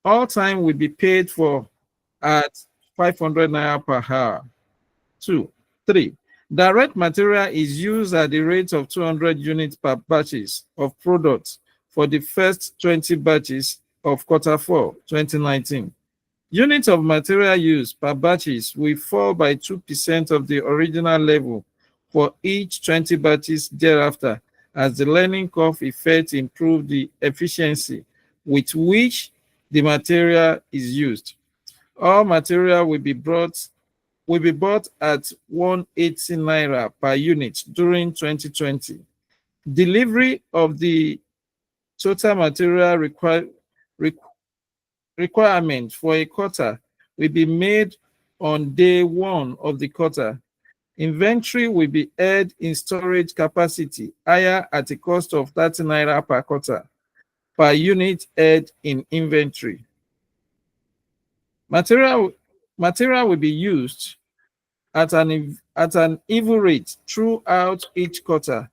All time will be paid for at 500 naira per hour. 3. Direct material is used at the rate of 200 units per batches of products for the first 20 batches of Q4 2019. Units of material used per batches will fall by 2% of the original level for each 20 batches thereafter, as the learning curve effect improves the efficiency with which the material is used. All material will be bought at 180 naira per unit during 2020. Delivery of the total material requirement for a quarter will be made on day 1 of the quarter. Inventory will be held in storage capacity higher at a cost of 30 naira per quarter per unit held in inventory. Material will be used at an even rate throughout each quarter.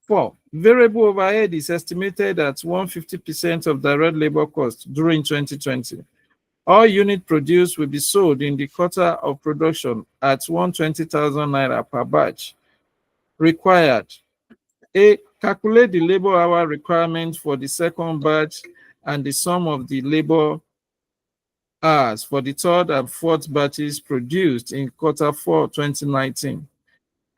4. Variable overhead is estimated at 150% of direct labor cost during 2020. All units produced will be sold in the quarter of production at 120,000 naira per batch. Required. A. Calculate the labor hour requirement for the second batch and the sum of the labor hours for the third and fourth batches produced in Q4 2019.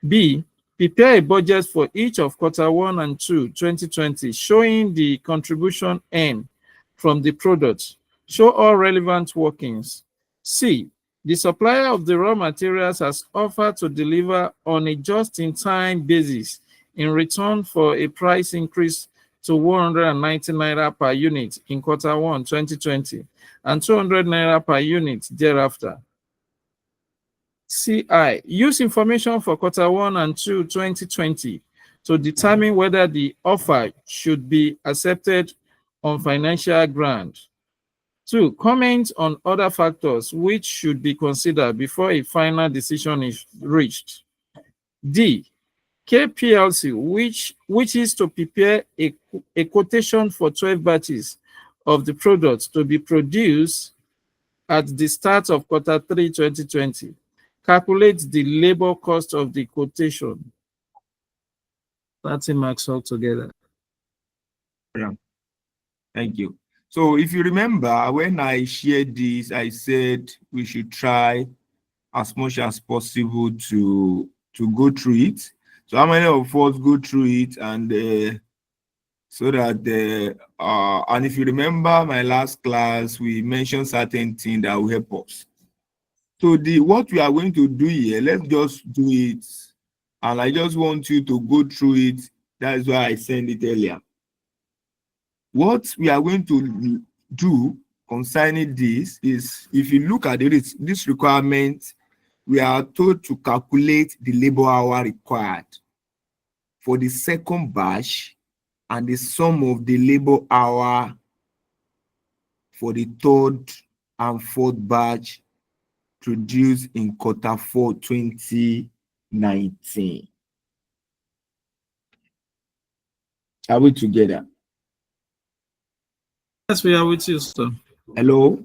B. Prepare a budget for each of Q1 and 2 2020, showing the contribution earned from the products. Show all relevant workings. C. The supplier of the raw materials has offered to deliver on a just-in-time basis in return for a price increase to 190 naira per unit in Q1 2020 and 200 naira per unit thereafter. CI. Use information for Q1 and 2 2020 to determine whether the offer should be accepted on financial ground. 2. Comment on other factors which should be considered before a final decision is reached. D. KPLC, which is to prepare a quotation for 12 batches of the products to be produced at the start of Q3 2020. Calculate the labor cost of the quotation. 30 marks altogether. Yeah. Thank you. So if you remember, when I shared this, I said we should try as much as possible to go through it. So how many of us go through it and so that and if you remember my last class, we mentioned certain things that will help us. So what we are going to do here, let's just do it. And I just want you to go through it. That is why I sent it earlier. What we are going to do concerning this is, if you look at this requirement, we are told to calculate the labor hour required for the second batch and the sum of the labor hour for the third and fourth batch produced in Q4 2019. Are we together? Yes, we are with you, sir. Hello?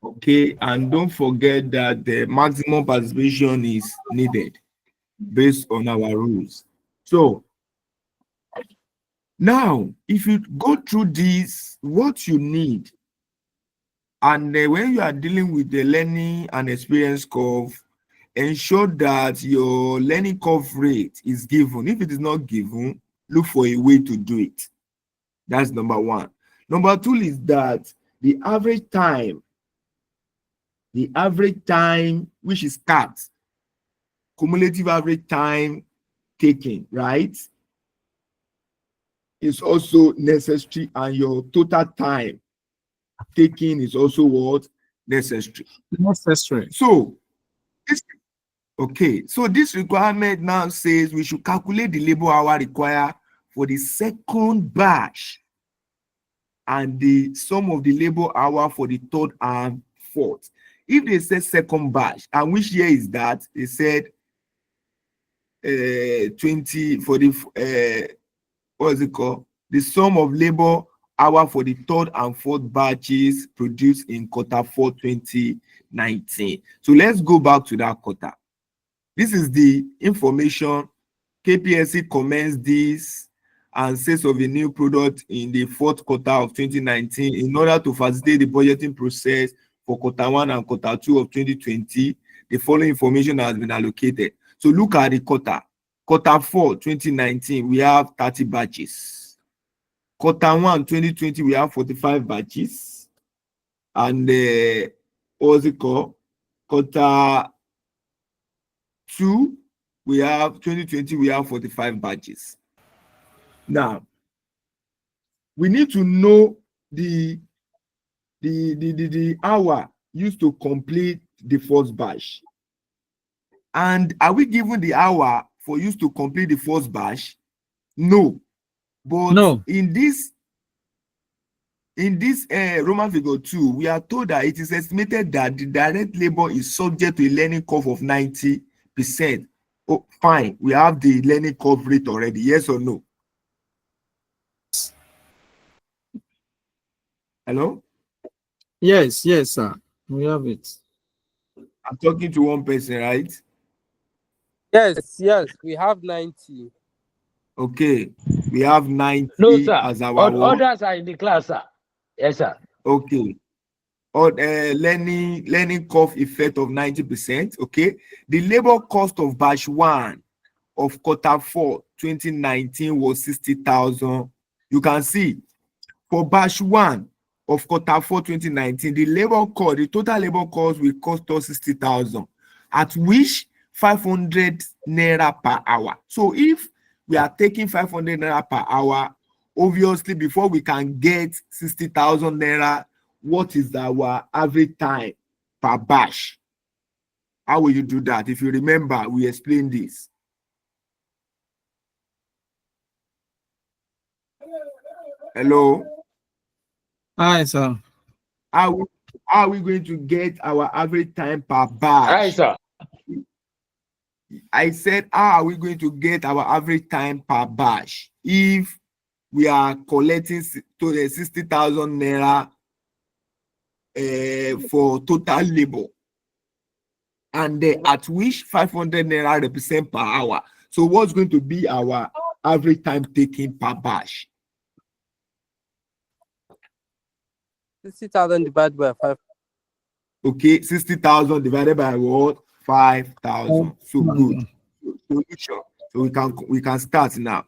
Okay, and don't forget that the maximum participation is needed based on our rules. So, now, if you go through this, what you need, and when you are dealing with the learning and experience curve, ensure that your learning curve rate is given. If it is not given, look for a way to do it. That's number 1. Number 2 is that the average time which is cut, cumulative average time taken, right, is also necessary, and your total time taken is also what? Necessary. So this requirement now says we should calculate the labor hour required for the second batch and the sum of the labor hour for the third and fourth. If they say second batch, and which year is that? They said 20 for the what is it called? The sum of labor hour for the third and fourth batches produced in quarter 4 2019. So let's go back to that quarter. This is the information. KPSC commenced this and sales of a new product in the fourth quarter of 2019 in order to facilitate the budgeting process for quarter 1 and quarter 2 of 2020. The following information has been allocated. So look at the quarter. Quarter 4 2019, we have 30 batches. Quarter 1 2020, we have 45 batches. And what's it called? Quarter 2, we have 2020, we have 45 batches. Now, we need to know the hour used to complete the first batch. And are we given the hour for use to complete the first batch? No. But No. in this Roman figure 2, we are told that it is estimated that the direct labor is subject to a learning curve of 90%. Oh, fine. We have the learning curve rate already. Yes or no? Hello? Yes, sir. We have it. I'm talking to one person, right? Yes, we have 90. Okay. We have 90 No, sir. as our Others are in the class, sir. Yes, sir. Okay. Or learning curve effect of 90%. Okay. The labor cost of batch 1 of quarter 4 2019 was 60,000. You can see for batch 1 of quarter 4 2019, the total labor cost will cost us 60,000, at which 500 naira per hour. So if we are taking 500 naira per hour, obviously before we can get 60,000 naira, what is our average time per batch? How will you do that? If you remember, we explained this. Hello? Hi, sir. How are we going to get our average time per batch? Right, sir. I said, how are we going to get our average time per batch if we are collecting to the 60,000 naira for total labor, and at which 500 naira represent per hour? So what's going to be our average time taken per batch? 60,000 divided by 5. Okay, 60,000 divided by what? 5,000. So good. Solution. So we can start now.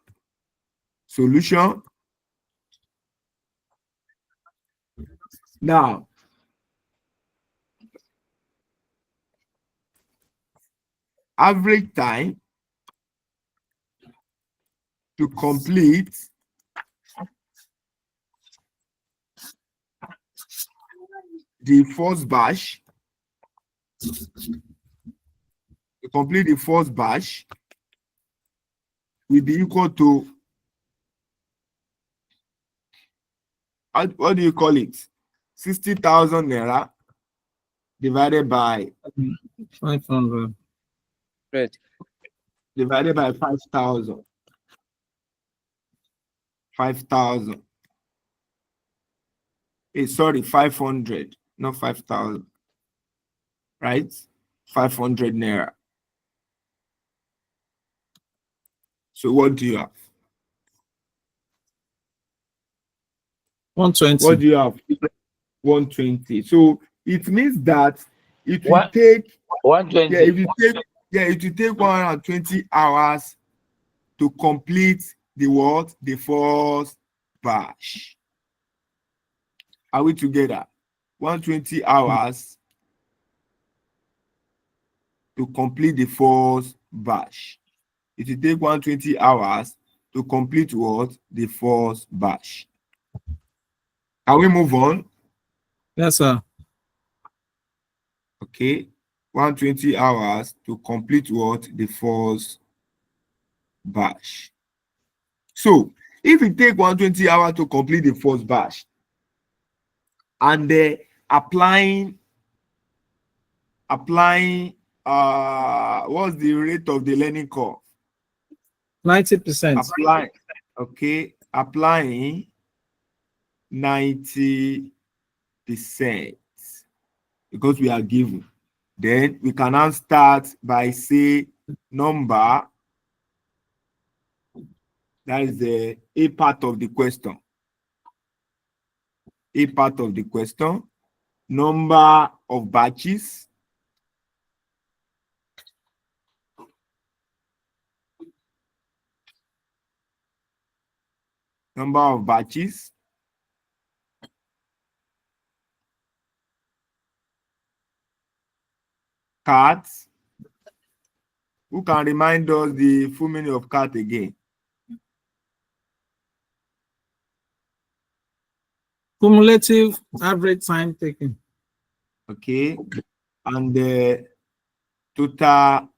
Solution. Now, average time to complete the first batch, will be equal to, what do you call it? 60,000 naira divided by 500. Divided by 5,000. 5,000. Sorry, 500, not 5,000. Right? 500 naira. So what do you have? 120. What do you have? 120. So it means that it will What? take 120. it will take 120 hours to complete the what? The first batch. Are we together? 120 hours to complete the first batch. It will take 120 hours to complete what? The first batch. Can we move on? Yes, sir. Okay. 120 hours to complete what? The first batch. So if it take 120 hours to complete the first batch, and applying what's the rate of the learning curve? 90%. Applying 90%, because we are given. Then we can now start by say number. That is the A part of the question. A part of the question. Number of batches. Number of batches. Cards. Who can remind us the full meaning of cart again? Cumulative average time taken. Okay. And the total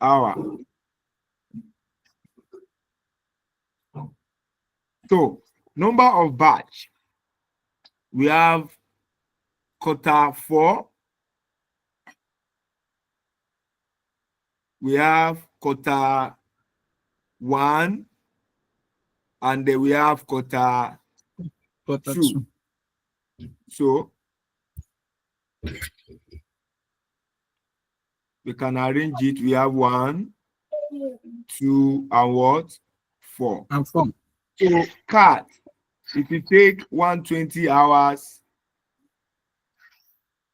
hour. So, number of batch. We have Q4. We have Q1. And then we have Q2. So, we can arrange it. We have 1, 2, and what? 4. And 4. So, cat, if you take 120 hours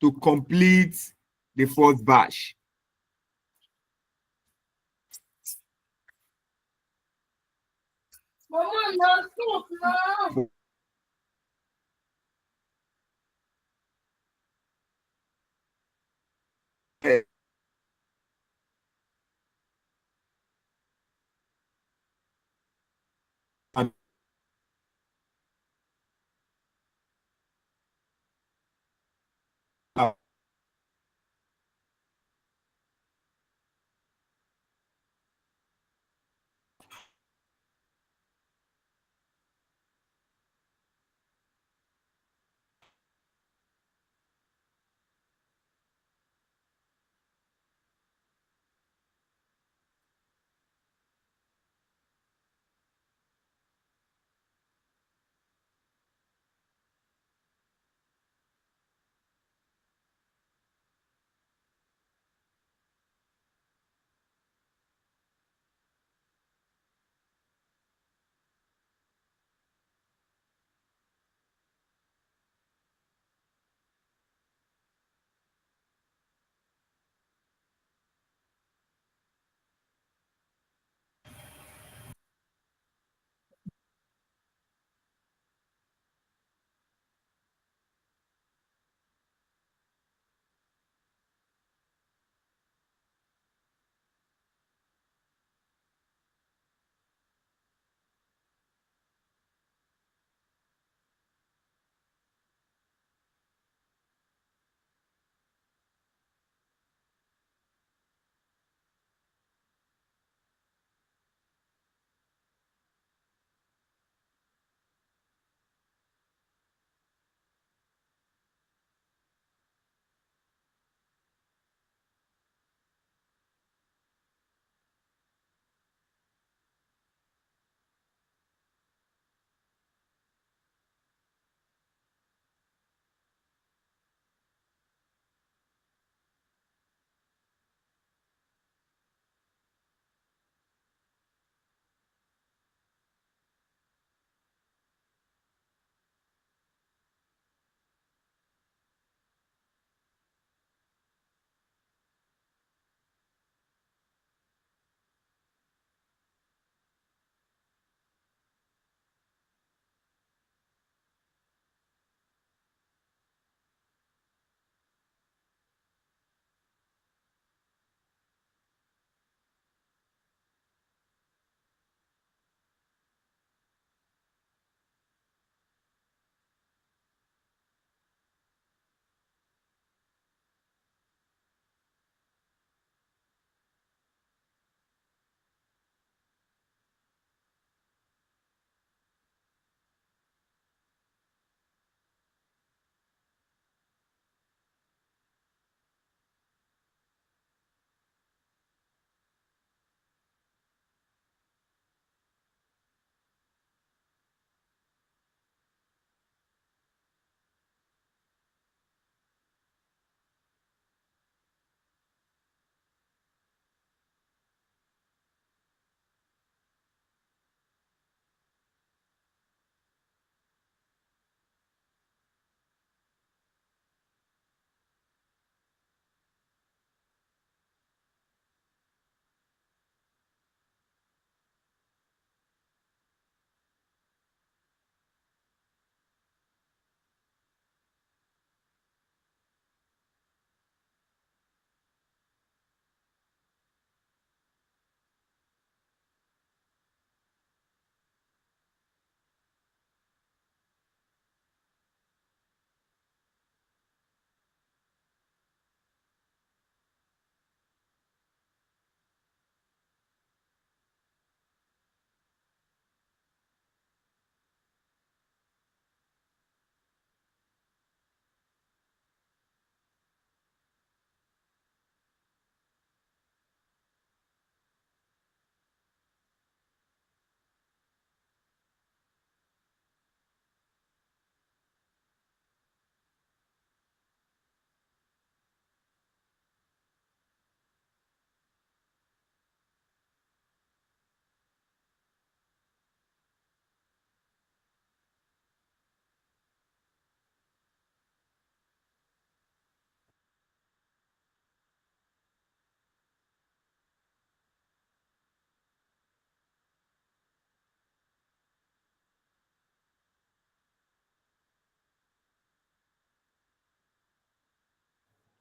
to complete the first batch.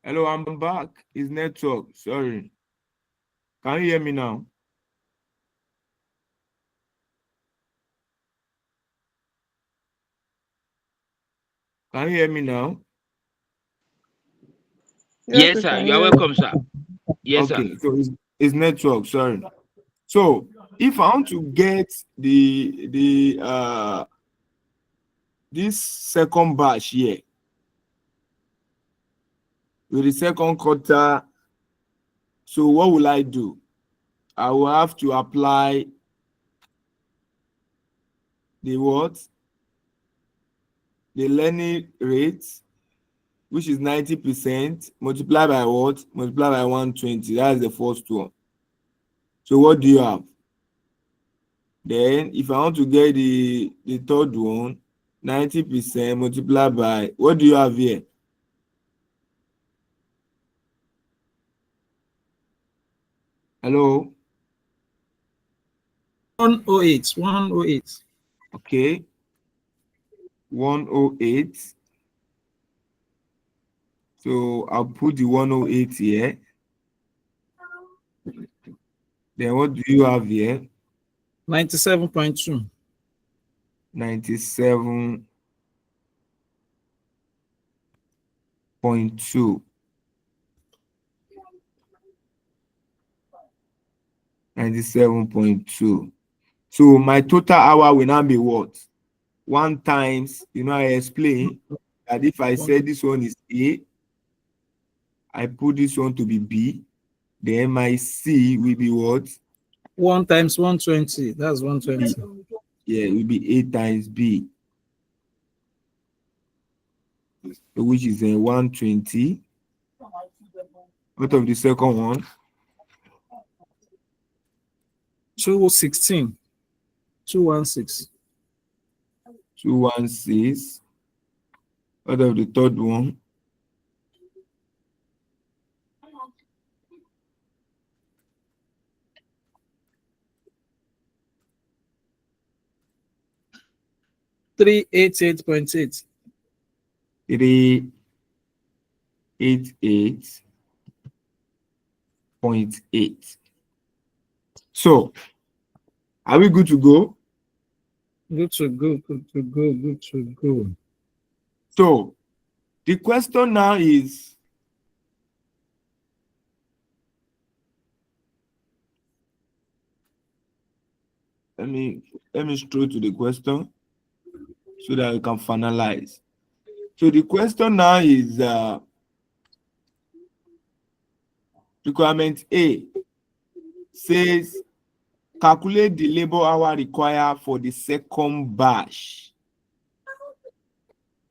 Hello, I'm back. It's network. Sorry. Can you hear me now? Can you hear me now? Yes, sir. You are welcome, sir. Yes, sir. Okay, so it's network. Sorry. So if I want to get the this second batch here with the second quarter, so what will I do? I will have to apply the what? The learning rate, which is 90%, multiplied by what? Multiplied by 120. That's the first one. So what do you have? Then if I want to get the third one, 90% multiplied by, what do you have here? Hello? 108. 108. Okay. 108. So I'll put the 108 here. Then what do you have here? 97.2. 97.2. 97.2. So my total hour will now be what? 1 times, I explain that if I say this one is A, I put this one to be B, then my C will be what? 1 times 120. That's 120. Yeah, it will be A times B, which is 120. What of the second one? 216. 216. 216. What of the third one? 388.8. 388.8. So, are we good to go? Good to go. Good to go. Good to go. So, the question now is, let me stroll to the question so that we can finalize. So the question now is requirement A says calculate the labor hour required for the second batch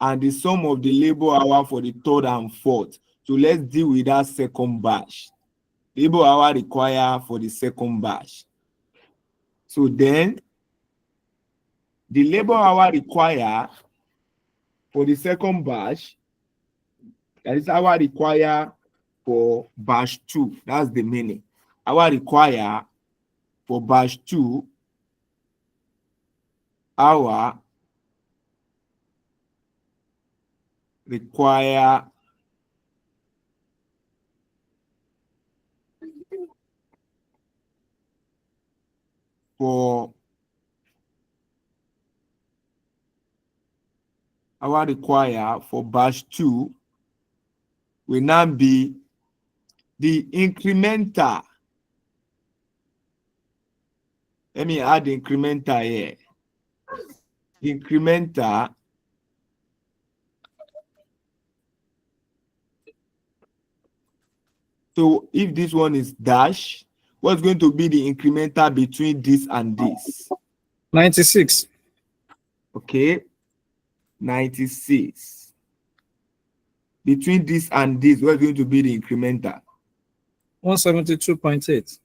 and the sum of the labor hour for the third and fourth. So let's deal with that second batch. Labor hour required for the second batch. So then the labor hour required for the second batch, that is hour required for batch 2. That's the meaning. Hour required for batch 2, hour require for batch 2 will now be the incremental. Let me add the incremental here. Incremental so if this one is dash, what's going to be the incremental between this and this? 96. Okay, 96. Between this and this, what's going to be the incremental? 172.8.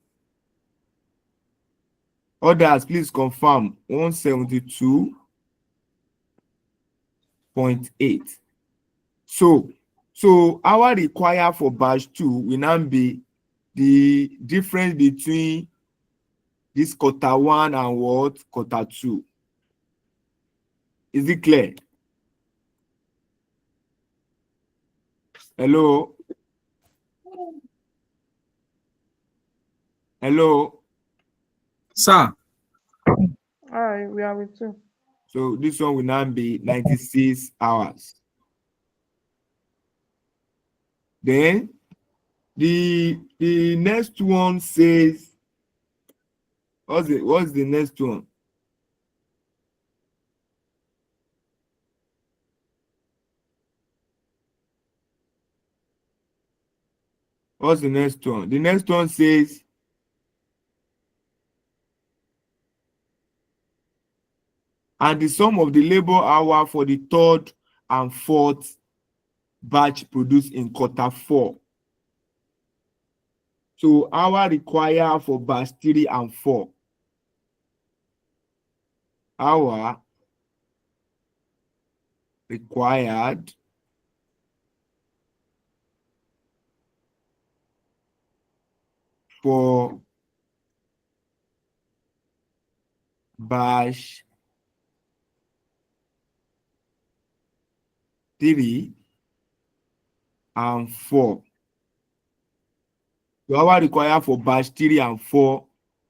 Others, please confirm. 172.8. So our require for batch 2 will now be the difference between this quarter 1 and what? Quarter 2. Is it clear? Hello? Hello. Sir. All right, we are with you. So this one will now be 96 hours. Then the next one says, what's the next one? What's the next one? The next one says, and the sum of the labor hour for the third and fourth batch produced in quarter 4. So hour required for batch 3 and 4. Hour required for batch 3 and 4. The hour required for batch 3 and 4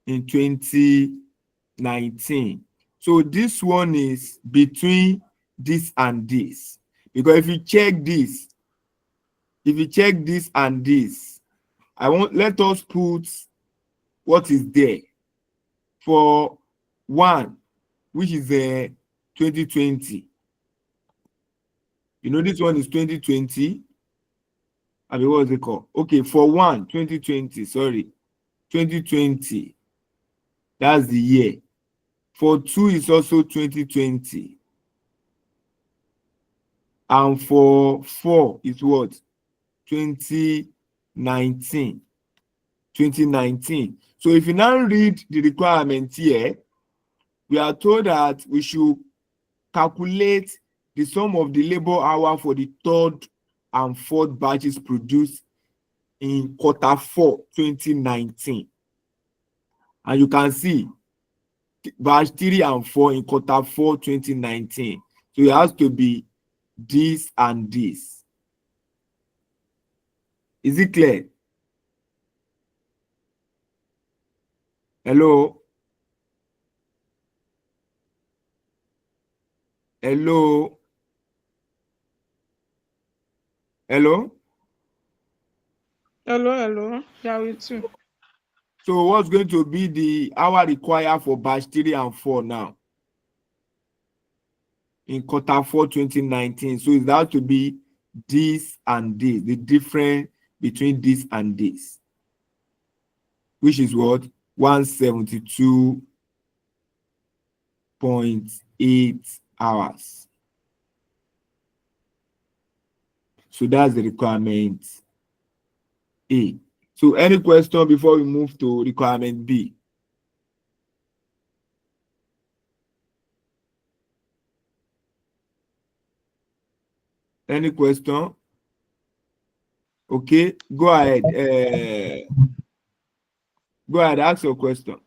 in 2019. So this one is between this and this. Because if you check this and this, let us put what is there for 1, which is 2020. You know, this one is 2020. I mean, what is it called? Okay, for 1, 2020, sorry. 2020. That's the year. For 2 is also 2020. And for 4 is what? 2019. 2019. So if you now read the requirement here, we are told that we should calculate the sum of the labor hour for the third and fourth batches produced in quarter 4, 2019. And you can see batch 3 and 4 in quarter 4, 2019. So it has to be this and this. Is it clear? Hello? Hello? Hello? Hello. Yeah, with you. So what's going to be the hour required for batch 3 and 4 now? In quarter 4, 2019. So it has to be this and this, the difference between this and this, which is what? 172.8 hours. So that's the requirement A. So any question before we move to requirement B? Any question? Okay, go ahead. Go ahead, ask your question.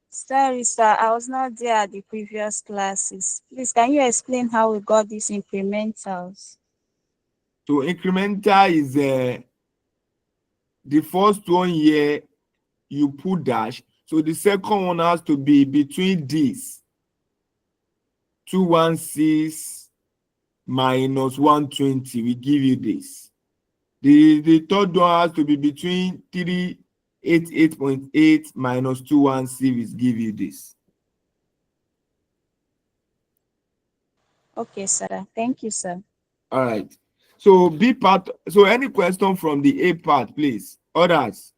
Sorry, sir, I was not there at the previous classes. Please, can you explain how we got these incrementals? So incremental is the first one here, you put dash. So the second one has to be between this 216 minus 120. We give you this. The third one has to be between 388.8 minus 216. We give you this. Okay, sir. Thank you, sir. All right. So B part. So any question from the A part, please? Others?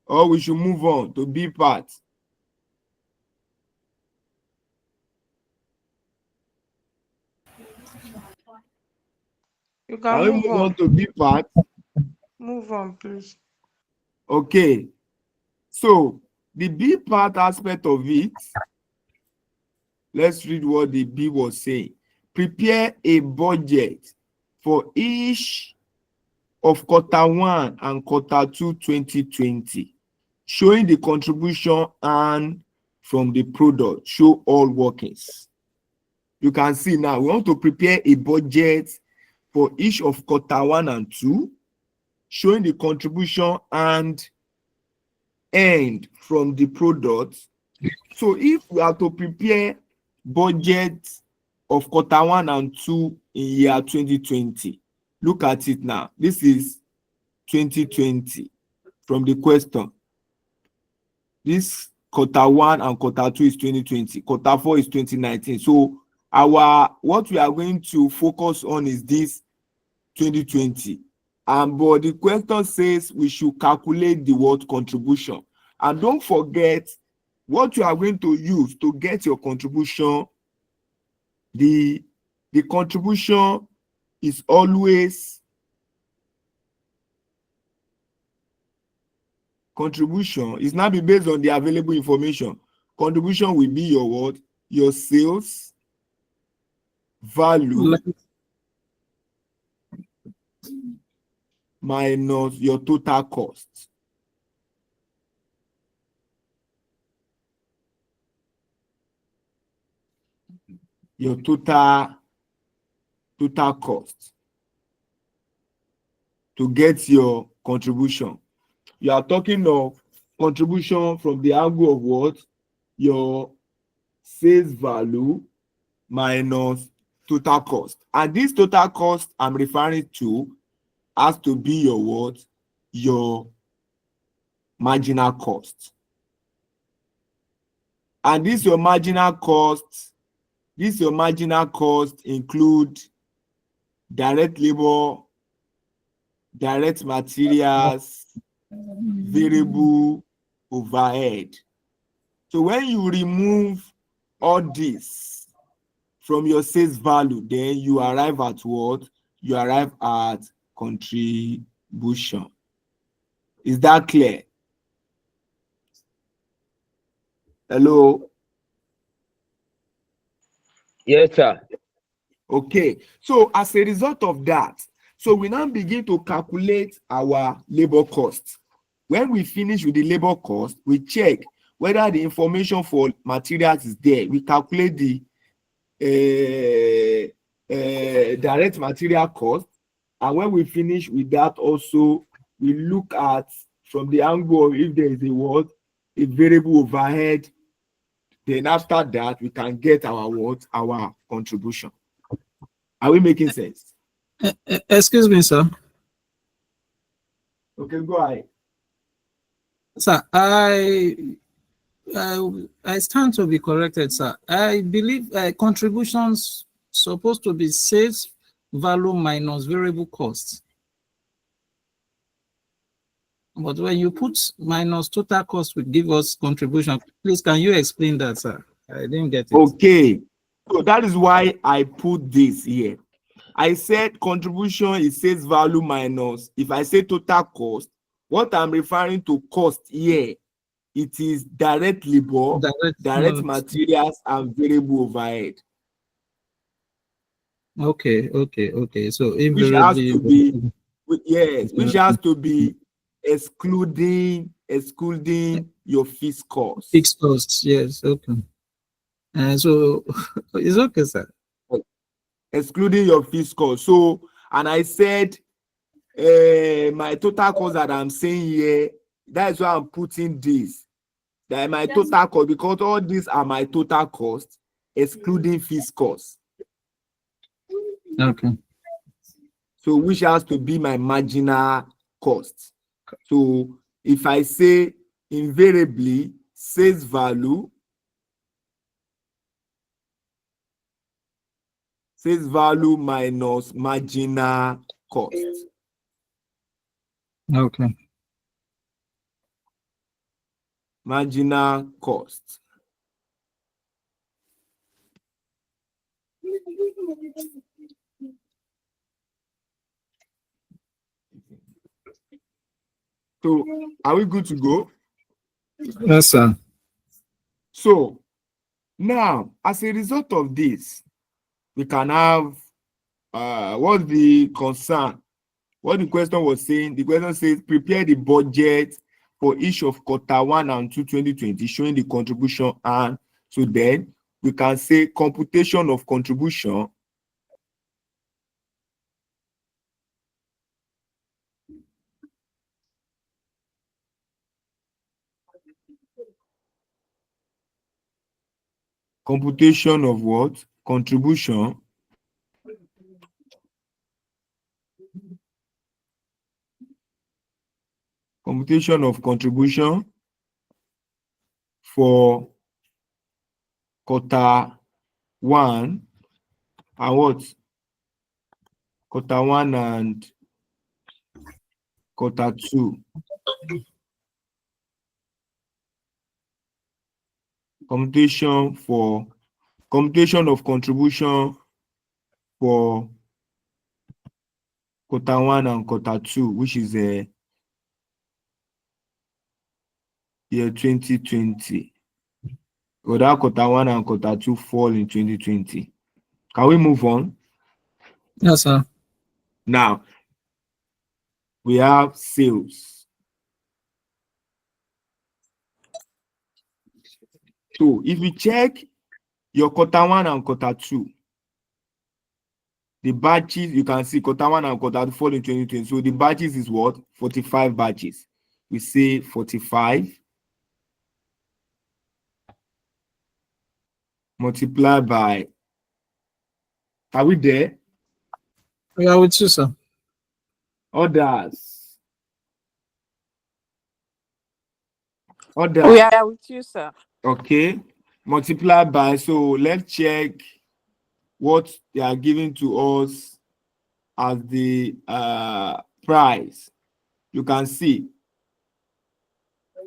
Or we should move on to B part. You Can can we move move on on. to B part? Move on, please. Okay. So the B part aspect of it, let's read what the B was saying. Prepare a budget for each of quarter 1 and quarter 2, 2020, showing the contribution earned from the product. Show all workings. You can see now we want to prepare a budget for each of quarter 1 and 2, showing the contribution earned earned from the product. So if we are to prepare budget of quarter 1 and 2 in year 2020, look at it now. This is 2020 from the question. This quarter 1 and quarter 2 is 2020. Quarter 4 is 2019. So what we are going to focus on is this 2020. But the question says we should calculate the what contribution. And don't forget what you are going to use to get your contribution. The contribution is always now be based on the available information. Contribution will be your what? Your sales value minus your total cost. Your total cost to get your contribution. You are talking of contribution from the angle of what? Your sales value minus total cost. And this total cost I'm referring to has to be your what? Your marginal cost. And this your marginal cost include direct labor, direct materials, variable overhead. So when you remove all this from your sales value, then you arrive at what? You arrive at contribution. Is that clear? Hello? Yes, sir. Okay. So as a result of that, so we now begin to calculate our labor cost. When we finish with the labor cost, we check whether the information for materials is there. We calculate the direct material cost. And when we finish with that also, we look at from the angle of if there is a variable overhead. Then after that, we can get our contribution. Are we making sense? Excuse me, sir. Okay, go ahead. Sir, I stand to be corrected, sir. I believe contributions supposed to be sales value minus variable costs. But when you put minus total cost, will give us contribution. Please, can you explain that, sir? I didn't get it. Okay, so that is why I put this here. I said contribution is sales value minus. If I say total cost, what I'm referring to cost here, it is direct labor, direct materials, and variable overhead. Okay. So which has to be, yes, which has to be excluding your fixed costs. Fixed costs, yes. Okay. So it's okay, sir. Excluding your fixed costs. So, and I said my total cost that I'm saying here, that is why I'm putting this. That my total cost, because all these are my total costs, excluding fixed costs. Okay. So which has to be my marginal cost. So if I say invariably sales value minus marginal cost. Okay. Marginal cost. So are we good to go? Yes, sir. So now, as a result of this, we can have what's the concern? What the question was saying, the question says prepare the budget for each of quarter 1 and 2 2020, showing the contribution. And so then we can say computation of contribution computation of what? Contribution. Computation of contribution for quarter 1 and what? Quarter 1 and quarter 2. Computation of contribution for quarter 1 and quarter 2, which is year 2020. Or that quarter 1 and quarter 2 fall in 2020. Can we move on? Yes, sir. Now, we have sales. So, if you check your quarter 1 and quarter 2, the batches, you can see quarter 1 and quarter 2 fall in 2020. So, the batches is what? 45 batches. We say 45 multiplied by, are we there? We are with you, sir. Others. We are with you, sir. Okay. Multiply by, so let's check what they are giving to us as the price. You can see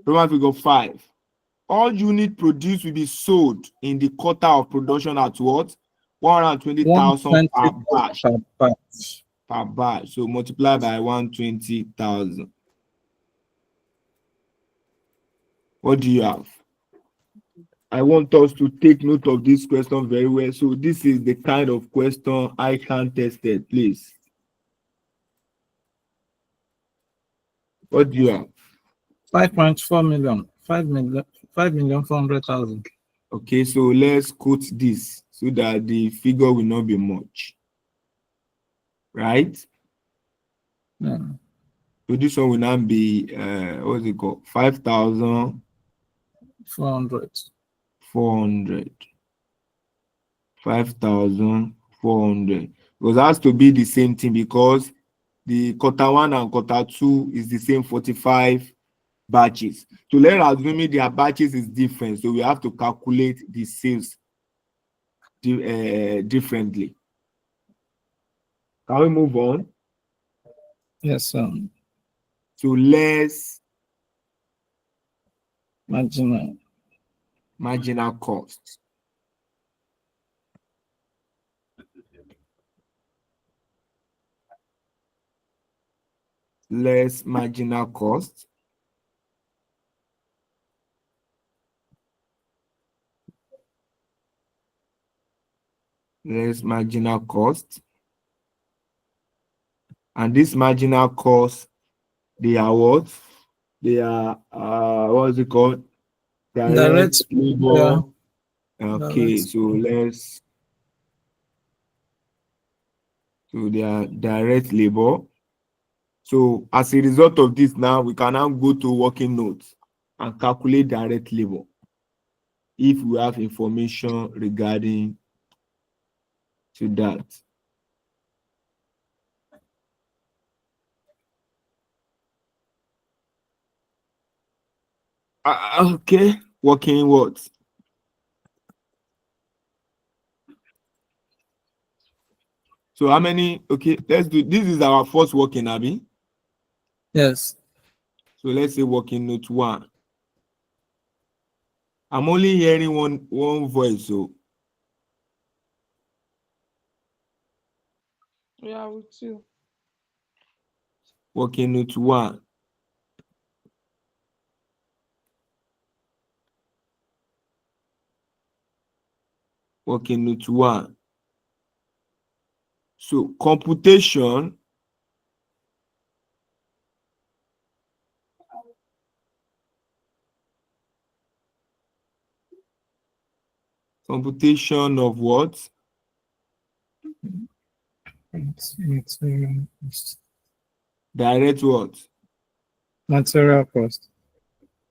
Roman figure 5. All units produced will be sold in the quarter of production at what? 120,000 per batch. Per batch. So multiply by 120,000. What do you have? I want us to take note of this question very well. So this is the kind of question ICAN tested, please. What do you have? 5.4 million. 5,400,000. Okay, so let's quote this so that the figure will not be much. Right? Yeah. So this one will not be what is it called? 5,400. 5,400. Because it has to be the same thing, because the quarter 1 and quarter 2 is the same 45 batches. So let's assume their batches is different. So we have to calculate the sales differently. Can we move on? Yes, sir. So less marginal cost. Less marginal cost. Less marginal cost. And this marginal cost, they are what? They are what is it called? Direct labor. Yeah. Okay, so let's. So they are direct labor. So as a result of this, now we can now go to working notes and calculate direct labor if we have information regarding to that. Okay, working what? So how many? Okay, let's do. This is our first working, Abby. Yes. So let's say working note 1. I'm only hearing one voice. So We are with you. working note 1. Working note 1. So computation of what? Direct what? Material cost.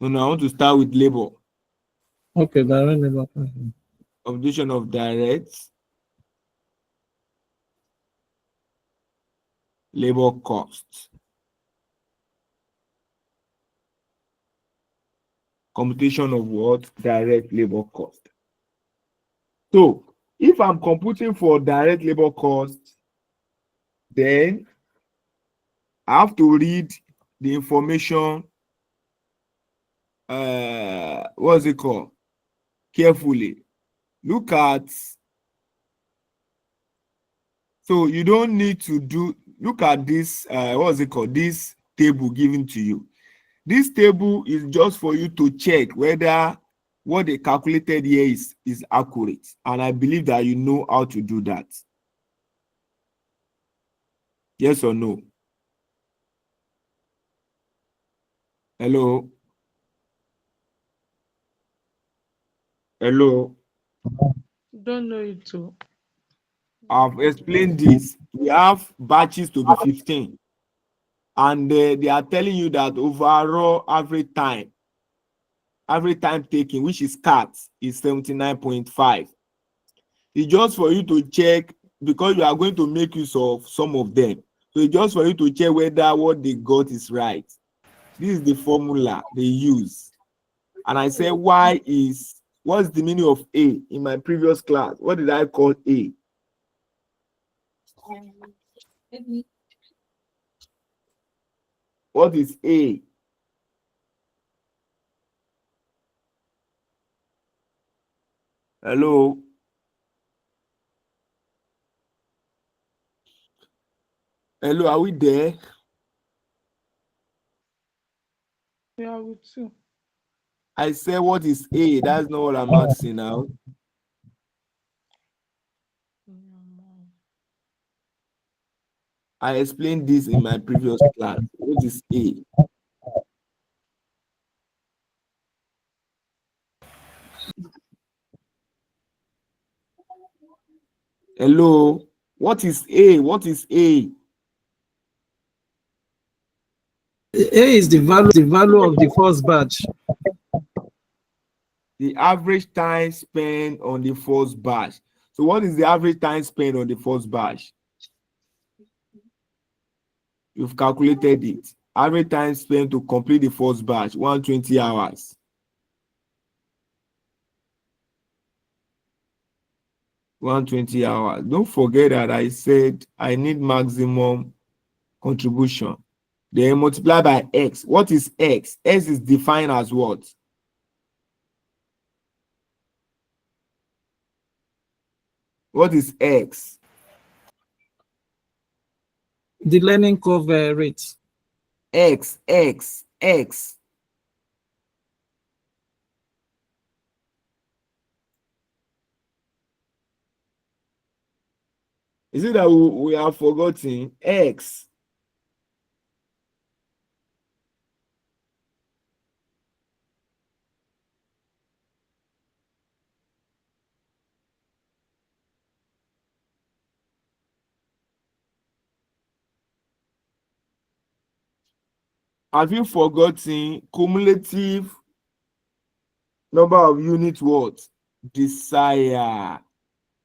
No, I want to start with labor. Okay, direct labor. Computation of direct labor cost. Computation of what? Direct labor cost. So if I'm computing for direct labor cost, then I have to read the information, what's it called? Carefully. Look at, so you don't need to look at this, what's it called? This table given to you. This table is just for you to check whether what they calculated here is accurate. And I believe that you know how to do that. Yes or no? Hello? Hello? Don't know it too. I've explained this. We have batches to be 15. And they are telling you that overall average time taken, which is cut, is 79.5. It's just for you to check, because you are going to make use of some of them. So it's just for you to check whether what they got is right. This is the formula they use. And I said, what's the meaning of A in my previous class? What did I call A? What is A? Hello? Hello, are we there? We are with you. I said, what is A? That's not what I'm asking now. I explained this in my previous class. What is A? Hello? What is A? What is A? A is the value of the first batch. The average time spent on the first batch. So what is the average time spent on the first batch? You've calculated it. Average time spent to complete the first batch, 120 hours. 120 hours. Don't forget that I said I need maximum contribution. Then multiply by X. What is X? X is defined as what? What is X? The learning curve rate. X. Is it that we have forgotten? X. Have you forgotten cumulative number of units what? Desire.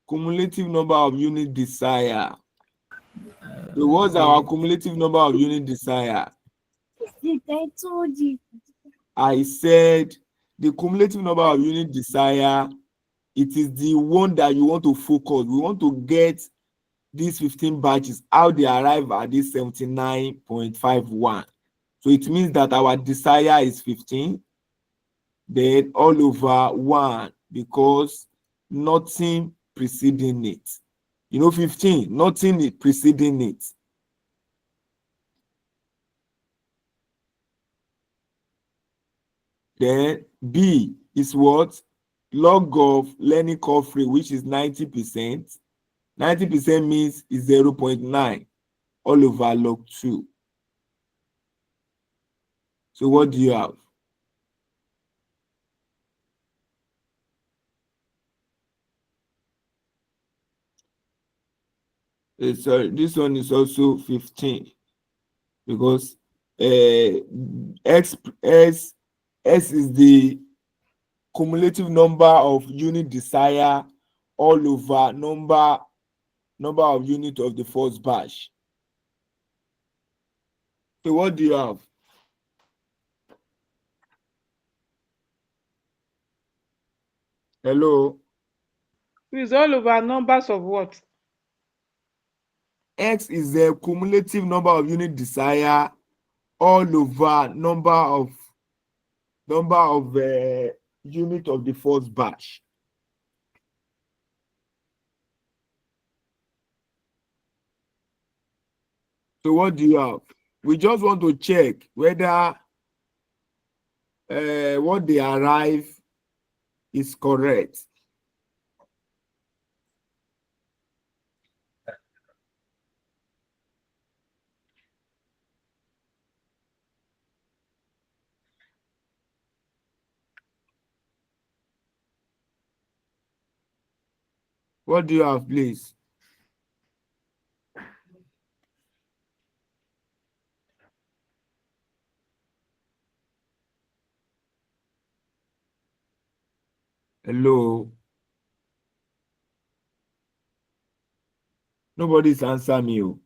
Cumulative number of unit desire. So what's our cumulative number of unit desire? I told you. I said the cumulative number of unit desire, it is the one that you want to focus. We want to get these 15 batches, how they arrive at this 79.51. So it means that our desire is 15, then all over 1, because nothing preceding it. 15, nothing preceding it. Then B is what? Log of learning curve rate, which is 90%. 90% means is 0.9 all over log 2. So what do you have? Sorry, this one is also 15, because S is the cumulative number of unit desire all over number of unit of the first batch. So what do you have? Hello? It's all over numbers of what? X is the cumulative number of unit desire all over number of unit of the first batch. So what do you have? We just want to check whether what they arrive is correct. What do you have, please? Hello? Nobody's answering me. Oh.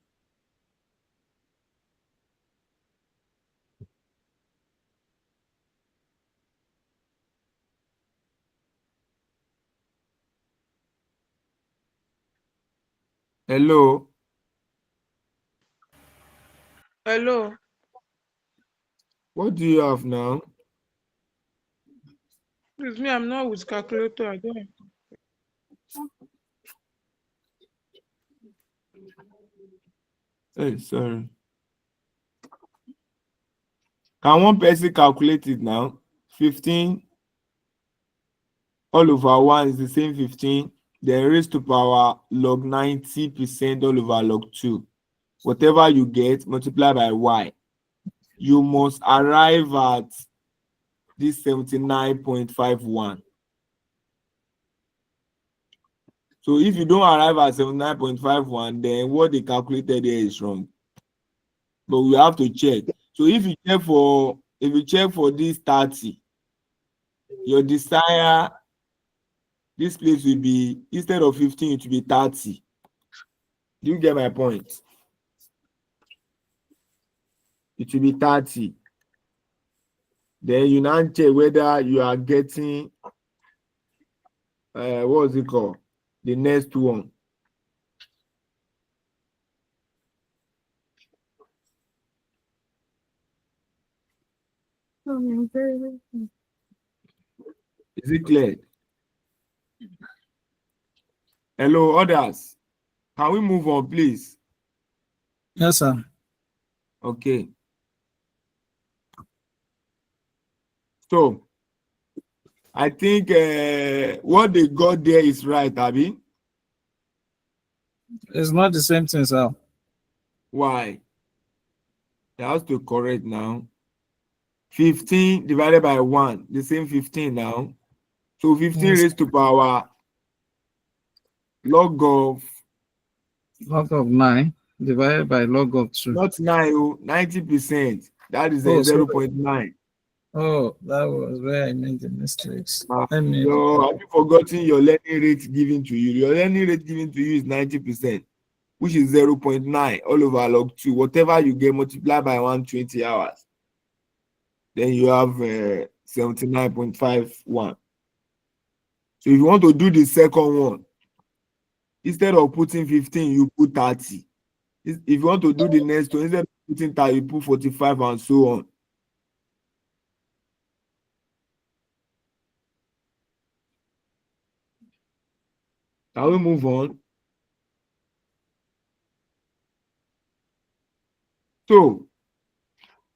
Hello? Hello. What do you have now? It's me. I'm not with calculator. I don't. Hey, sorry. Can one person calculate it now? 15 all over 1 is the same 15. Then raised to power log 90% all over log 2. Whatever you get, multiply by y. You must arrive at this 79.51. So if you don't arrive at 79.51, then what they calculated here is wrong. But we have to check. So if you check for this 30, your desire, this place will be, instead of 15, it will be 30. Do you get my point? It will be 30. Then you now check whether you are getting what is it called? The next one. Is it clear? Hello, others. Can we move on, please? Yes, sir. Okay. So, I think what they got there is right, Abby. It's not the same thing, sir. Why? It has to correct now. 15 divided by 1, the same 15 now. So 15 Yes. raised to power log of 9 divided by log of 2. not 9, 90%. That is Oh, 0.9. Oh, that was where I made the mistakes. So have you forgotten your learning rate given to you? Your learning rate given to you is 90%, which is 0.9 all over log 2. Whatever you get, multiply by 120 hours. Then you have 79.51. So if you want to do the second one, instead of putting 15, you put 30. If you want to do the next one, instead of putting 30, you put 45 and so on. Can we move on? So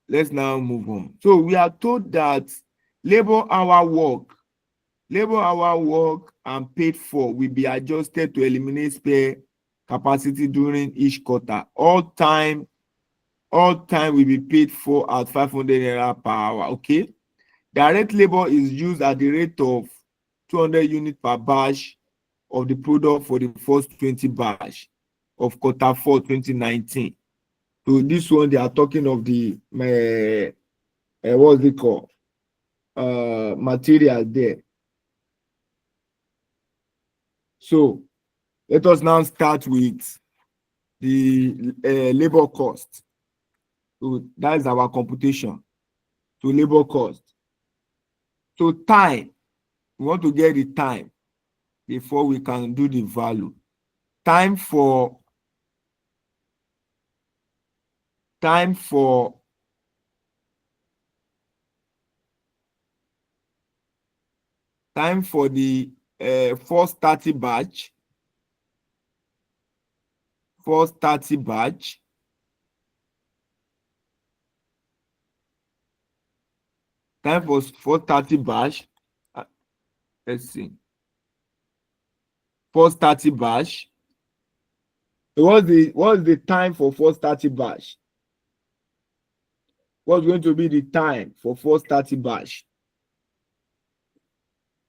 let's now move on. So we are told that labor hour work and paid for will be adjusted to eliminate spare capacity during each quarter. All time will be paid for at 500 naira per hour. Okay. Direct labor is used at the rate of 200 units per batch of the product for the first 20 batch of quarter 4 2019. So this one they are talking of the what's it called? Material there. So let us now start with the labor cost. So that is our computation. So labor cost. So time, we want to get the time before we can do the value. Time for the first 30 batch. Time for 430 batch. Let's see. First 30 batch. What's the time for first 30 batch? What's going to be the time for first 30 batch?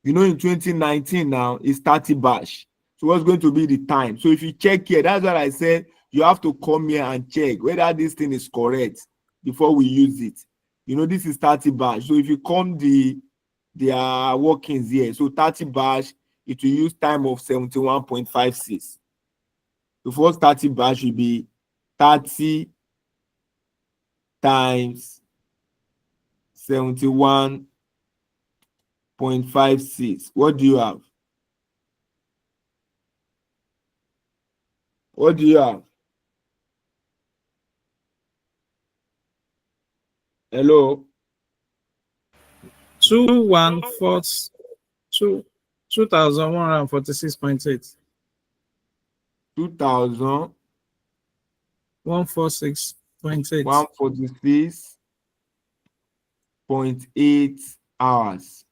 You know, in 2019 now it's 30 batch. So what's going to be the time? So if you check here, that's what I said. You have to come here and check whether this thing is correct before we use it. You know, this is 30 batch. So if you come their workings here, so 30 batch, it will use time of 71.56. The first 30 batch will be 30 times 71.56. What do you have? What do you have? Hello? 2,146.8. 2,000 146.8. 146.8 hours,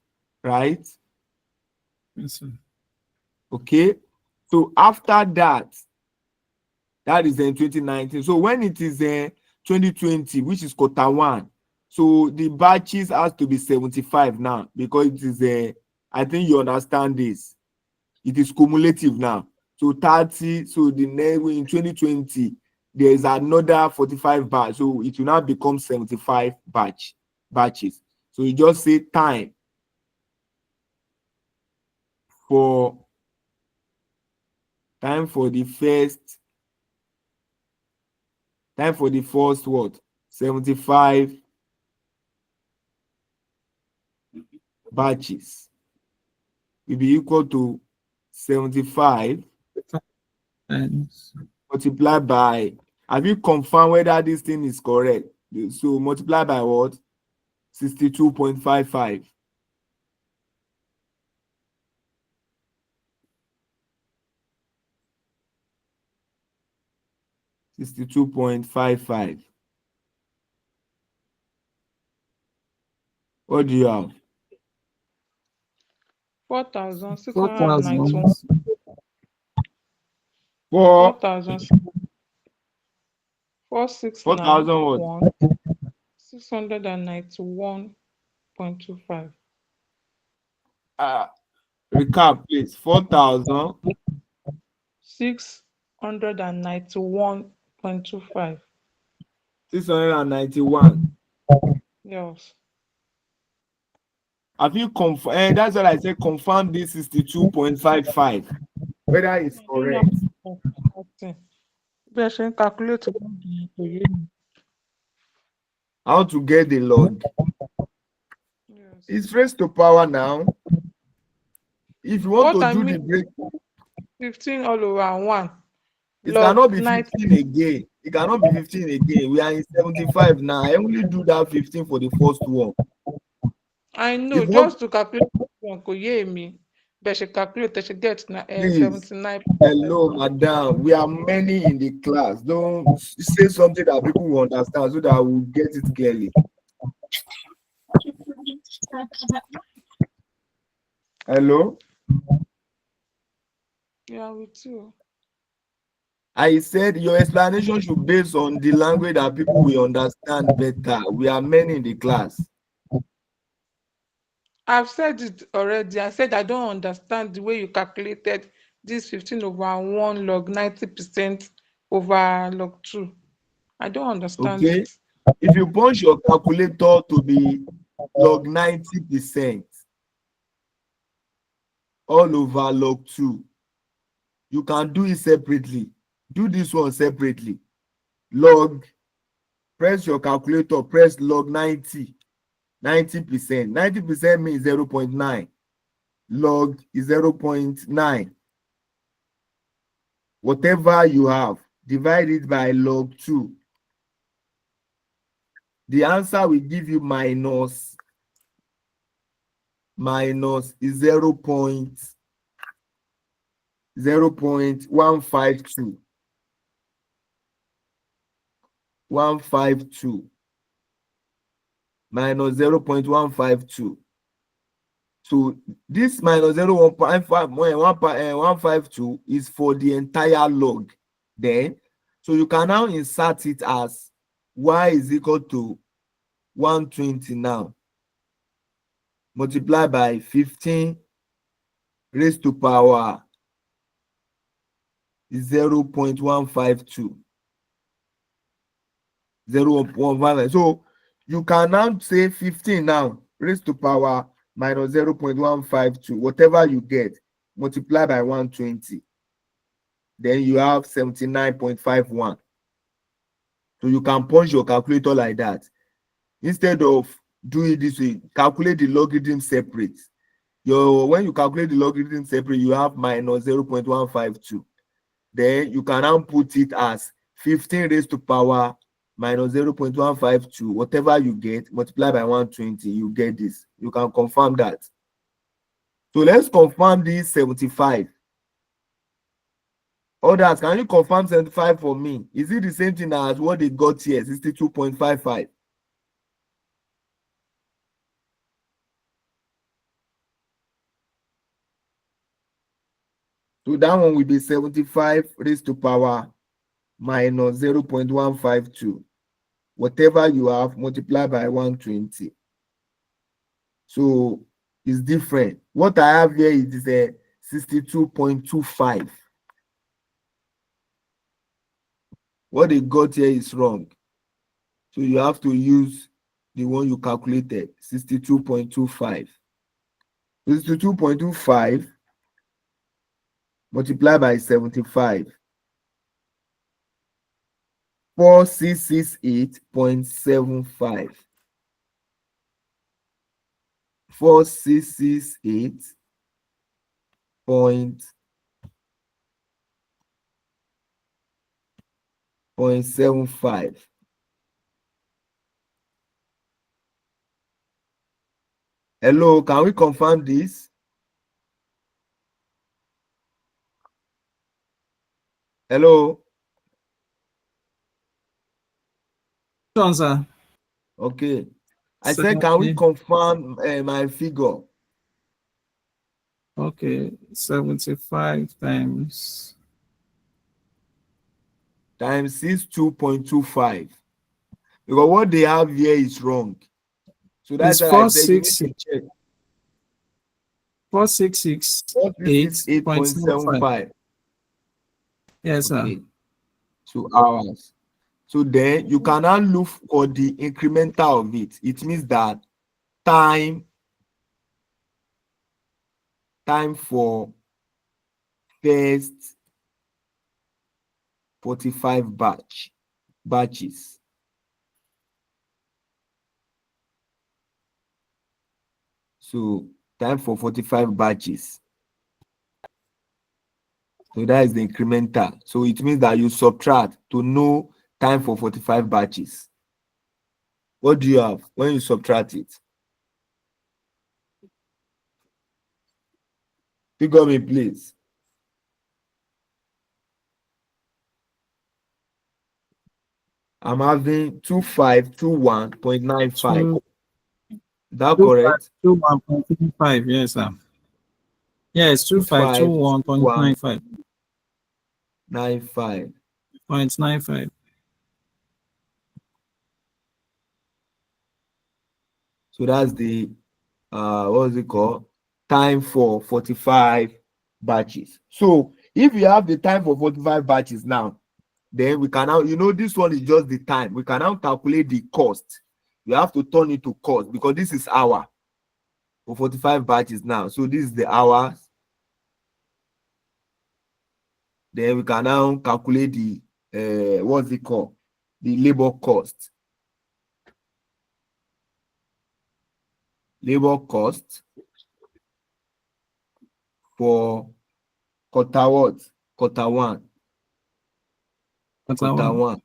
right? Yes, sir. Okay. So after that is in 2019. So when it is 2020, which is quarter one, so the batches has to be 75 now because it is I think you understand this. It is cumulative now. So 30. So the next in 2020 there is another 45 batch. So it will now become 75 batches. So you just say time for the first what? 75 batches will be equal to 75 And multiplied by, have you confirmed whether this thing is correct? So multiply by what? 62.55. 62.55. What do you have? 4,691. 4,000 4,691. 691.25. Recap, please. 4,000 691.25. 691. Yes. Have you confirmed? That's what I said. Confirm this 62.55. Whether it's correct. Calculate. How to get the log? Yes. It's raised to power now. If you want What to I do mean, the break, 15 all over 1. it cannot be 90. 15 again. It cannot be 15 again. We are in 75 now. I only do that 15 for the first one. I know, If what, just to calculate one, me. But she calculate, she get please. 79. Hello, madam. We are many in the class. Don't say something that people will understand so that we'll get it clearly. Hello? Yeah, with you. I said your explanation should be based on the language that people will understand better. We are many in the class. I've said it already. I said I don't understand the way you calculated this 15 over 1 log 90% over log 2. I don't understand Okay? it. If you punch your calculator to be log 90% all over log 2, you can do it separately. Do this one separately. Log, press your calculator, press log 90%. 90% means 0.9. Log is 0.9. Whatever you have, divide it by log 2. The answer will give you minus is 0.152. 152 minus 0.152. So this minus 152 is for the entire log. Then, so you can now insert it as y is equal to 120 now. Multiply by 15 raised to power is 0.152. 0.1. So you can now say 15 now raised to power minus 0.152. Whatever you get, multiply by 120. Then you have 79.51. So you can punch your calculator like that. Instead of doing this way, calculate the logarithm separate. When you calculate the logarithm separate, you have minus 0.152. Then you can now put it as 15 raised to power minus 0.152. Whatever you get, multiply by 120, you get this. You can confirm that. So let's confirm this 75. Others, can you confirm 75 for me? Is it the same thing as what they got here, 62.55? So that one will be 75 raised to power minus 0.152. Whatever you have, multiply by 120. So it's different. What I have here is a 62.25. What they got here is wrong. So you have to use the one you calculated, 62.25. 62.25 multiplied by 75. 4668.75. 4668.75. Hello, can we confirm this? Hello. Answer. Okay. I said, can we confirm my figure? Okay, 75 times 62.25. Because what they have here is wrong. So that's it's why I said you need to check. 468.75. Yes, Okay. sir. So hours. So then you can now look for the incremental of it. It means that time for first 45 batches. So time for 45 batches. So that is the incremental. So it means that you subtract to know time for 45 batches. What do you have when you subtract it? Figure me, please. I'm having 2521.95. Is that correct? 2521.95, yes, sir. Yes, 2521.95. 95. 0.95. So that's the what is it called? Time for 45 batches. So if you have the time for 45 batches now, then we can now, this one is just the time. We can now calculate the cost. You have to turn it to cost because this is hour for 45 batches now. So this is the hours. Then we can now calculate the what's it called? The labor cost. Labor cost for quarter what? Quarter one. Quarter one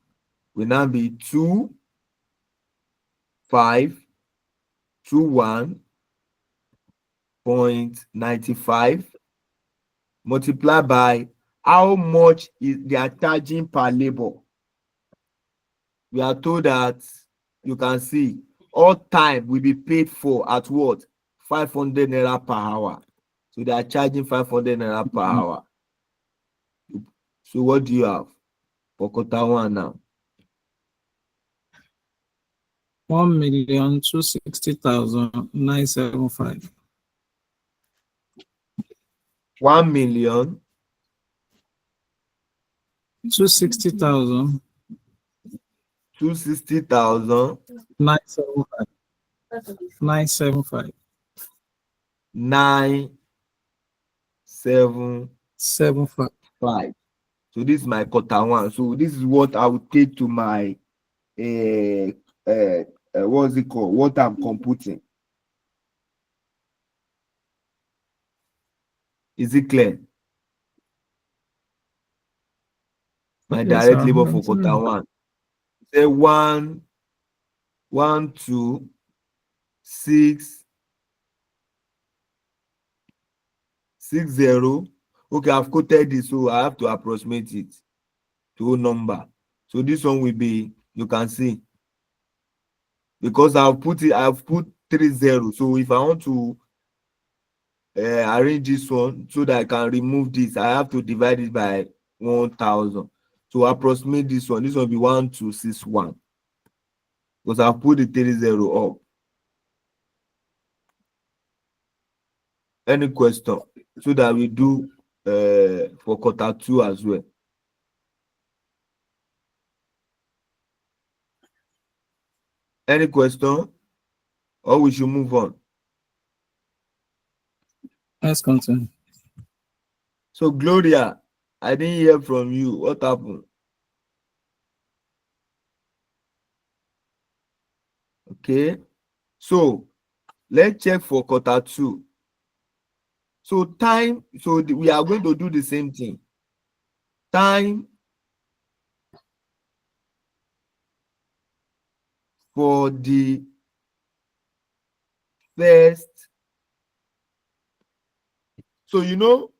will now be 2,521.95 multiplied by how much is they are charging per labor. We are told that you can see all time will be paid for at what? 500 naira per hour. So they are charging 500 naira per hour. So what do you have for quarter one now? 1,260,975. 1,000,000 260,000 260,000 975. 975. 975. 75. So this is my quarter one. So this is what I would take to my what's it called? What I'm computing. Is it clear? My Yes, direct sir. labor for quarter one. Say 1, 1, 2, 6, 60. Okay, I've quoted this, so I have to approximate it to a number. So this one will be, you can see, because I've put 30. So if I want to arrange this one so that I can remove this, I have to divide it by 1,000. To approximate this one will be 1,261 because I've put the 30 up. Any question? So that we do for quarter two as well. Any question? Or we should move on? Let's continue. So Gloria, I didn't hear from you. What happened? Okay. So let's check for quarter two. So time, so we are going to do the same thing. Time for the first. So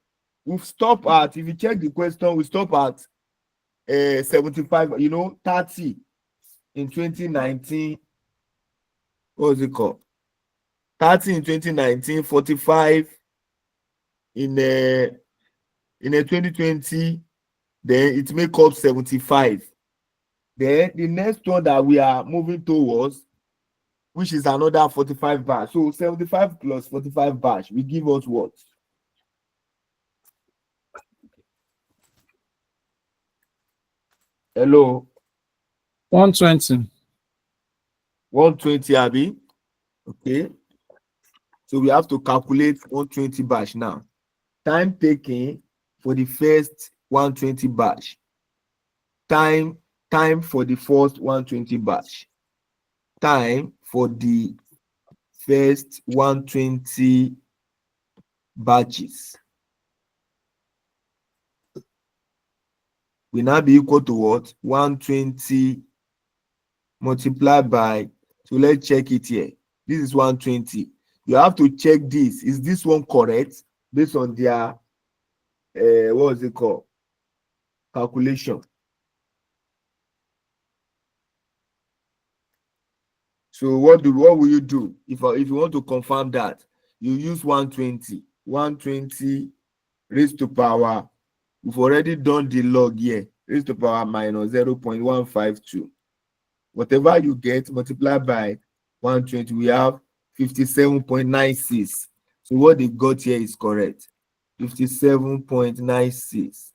we've stopped at, if you check the question, we stop at 75, 30 in 2019. What was it called? 30 in 2019, 45 in 2020, then it make up 75. Then the next one that we are moving towards, which is another 45 bash. So 75 plus 45 bash will give us what? Hello? 120. 120, Abby. Okay. So we have to calculate 120 bash now. Time taken for the first 120 bash. Time for the first 120 bash. Time for the first 120 batches will now be equal to what? 120 multiplied by, so let's check it here. This is 120. You have to check this. Is this one correct based on their what is it called? Calculation. So what will you do if you want to confirm that? You use 120 raised to power. We've already done the log here. Raised to power minus 0.152. Whatever you get multiplied by 120, we have 57.96. So what they got here is correct. 57.96.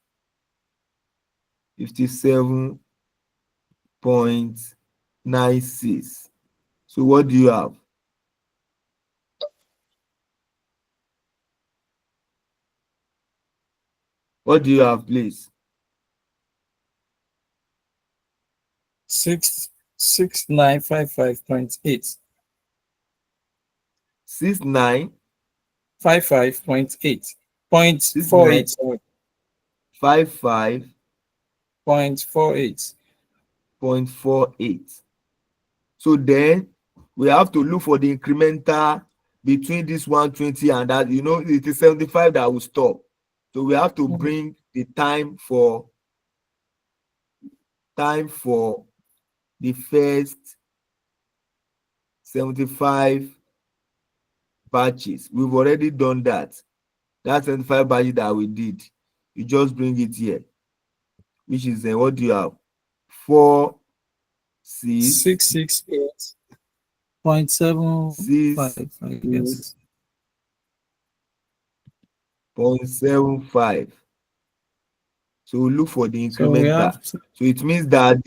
57.96. So what do you have? What do you have, please? 6955.8. 69 55.8. Point 69 48. Sorry. 55 0.48. 0.48. So then we have to look for the incremental between this 120 and that. You know, it is 75 that will stop. So we have to bring the time for the first 75 batches. We've already done that. That's 75 batches that we did. You just bring it here, which is what do you have? 668.75, I guess. 0.75. So we look for the So we incremental. have So it means that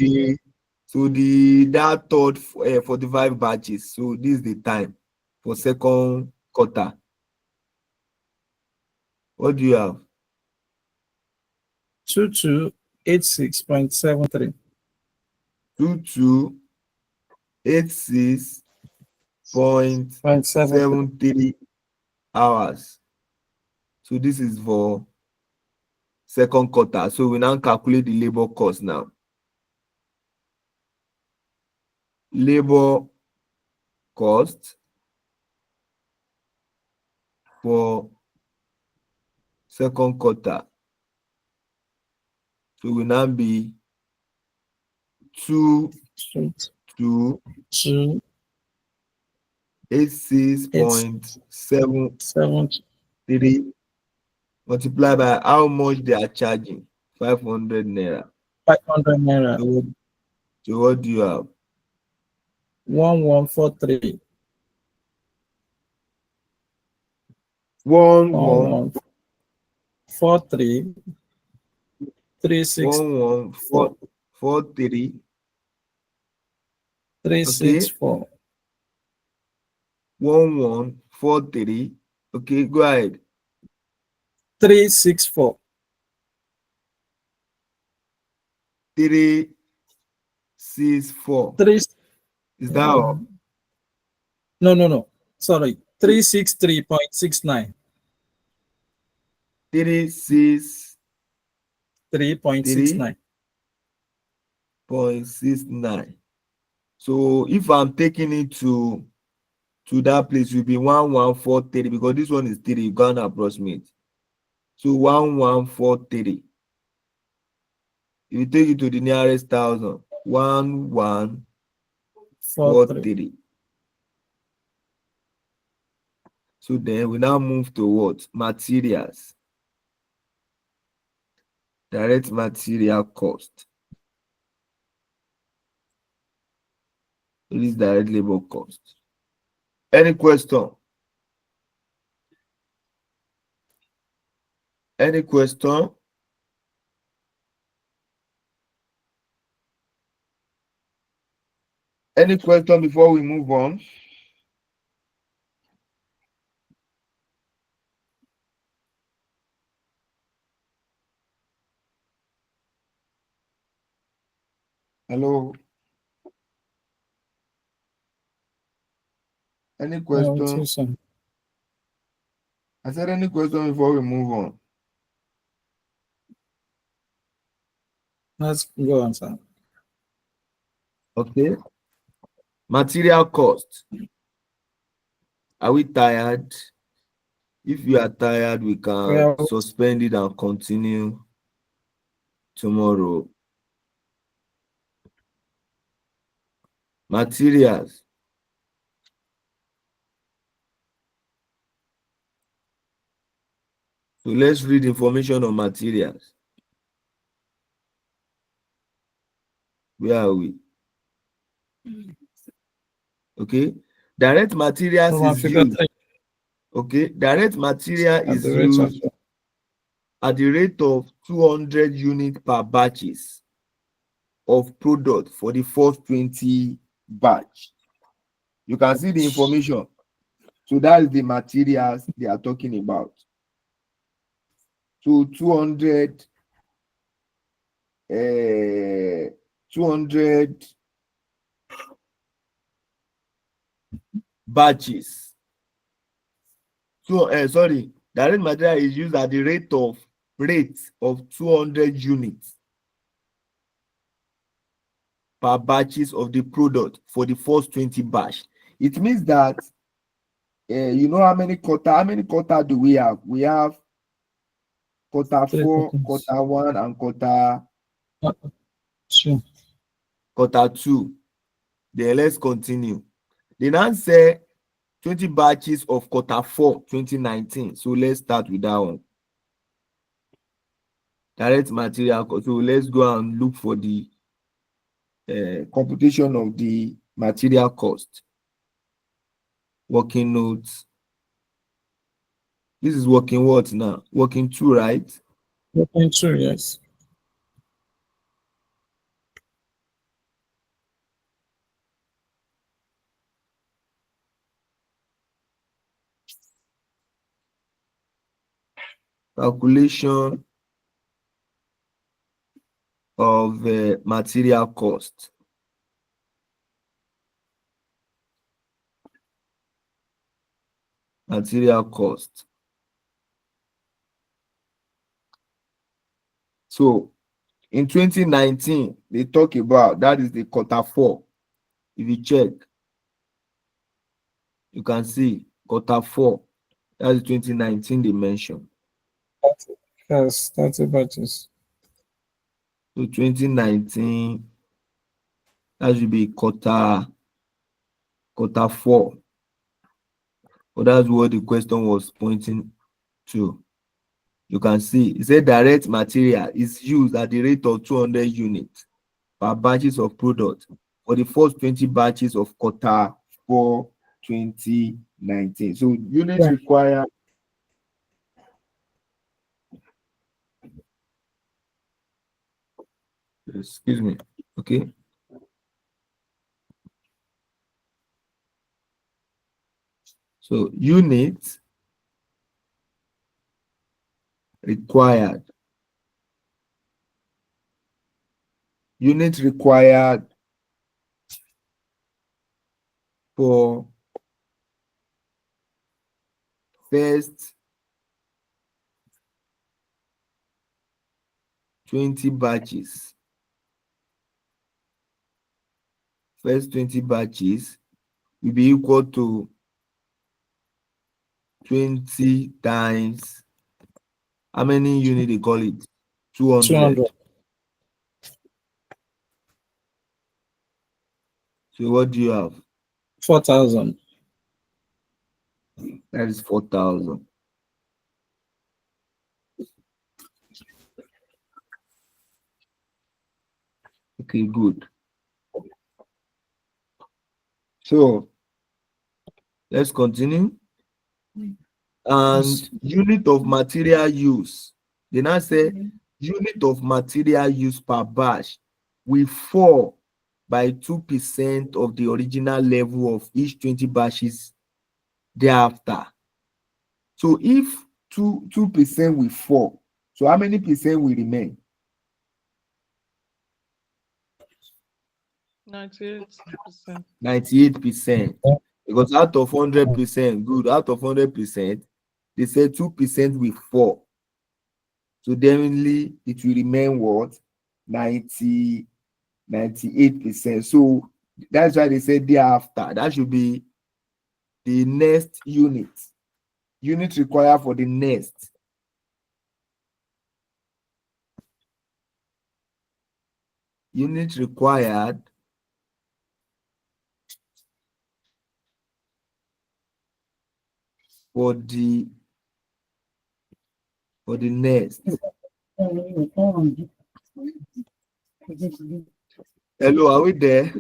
that third 45 batches. So this is the time for second quarter. What do you have? 2286.73. 2286.73 hours. So this is for second quarter. So we now calculate the labor cost now. Labor cost for second quarter. So will now be 2286.73 multiplied by how much they are charging, 500 naira. 500 naira. So what do you have? 1143. 1143. 364. 1143. 364. 1143. Okay, go ahead. 364. 364. Is that all? No. Sorry. 363.69. 363.69. 3.69. So if I'm taking it to that place, it will be 1143 because this one is 3. You can't approximate. So 1143. If you take it to the nearest thousand, 1143. So then we now move to what? Materials. Direct material cost. It is direct labor cost. Any question? Any question? Any question before we move on? Hello? Any question? I said any question before we move on? Let's go on, sir. Okay. Material cost. Are we tired? If you are tired, we can suspend it and continue tomorrow. Materials. So let's read information on materials. Where are we? Okay. Direct materials is used. Okay. Direct material is used at the rate of 200 units per batches of product for the first 20 batch. You can see the information. So that is the materials they are talking about. So 200 200 batches. So direct material is used at the rate of 200 units per batches of the product for the first 20 batch. It means that you know how many quarter do we have? We have quarter 4, quarter 1, and quarter 2. Then let's continue. They now say 20 batches of quarter 4 2019. So let's start with that one. Direct material cost. So let's go and look for the computation of the material cost. Working notes. This is working what now? Working 2, right? Working 2, yes. Calculation of material cost. Material cost. So in 2019, they talk about that is the quarter 4. If you check, you can see quarter 4. That is 2019 they mentioned. Yes, 30 batches. So 2019, that should be quarter 4. But that's what the question was pointing to. You can see it said direct material is used at the rate of 200 units per batches of product for the first 20 batches of quarter 4 2019. So units require excuse me. Okay. So units required. Units required for first 20 batches. First 20 batches will be equal to 20 times how many units they call it? 200. So what do you have? 4,000. That is 4,000. Okay, good. So let's continue. And unit of material use. They now say unit of material use per batch will fall by 2% of the original level of each 20 batches thereafter. So if 2% will fall, so how many percent will remain? 98%. 98%. Because out of 100%, good, out of 100%, they said 2% will fall. So definitely it will remain what? 98%. So that's why they said thereafter. That should be the next unit. Unit required for the next. Unit required for the next. Hello, are we there?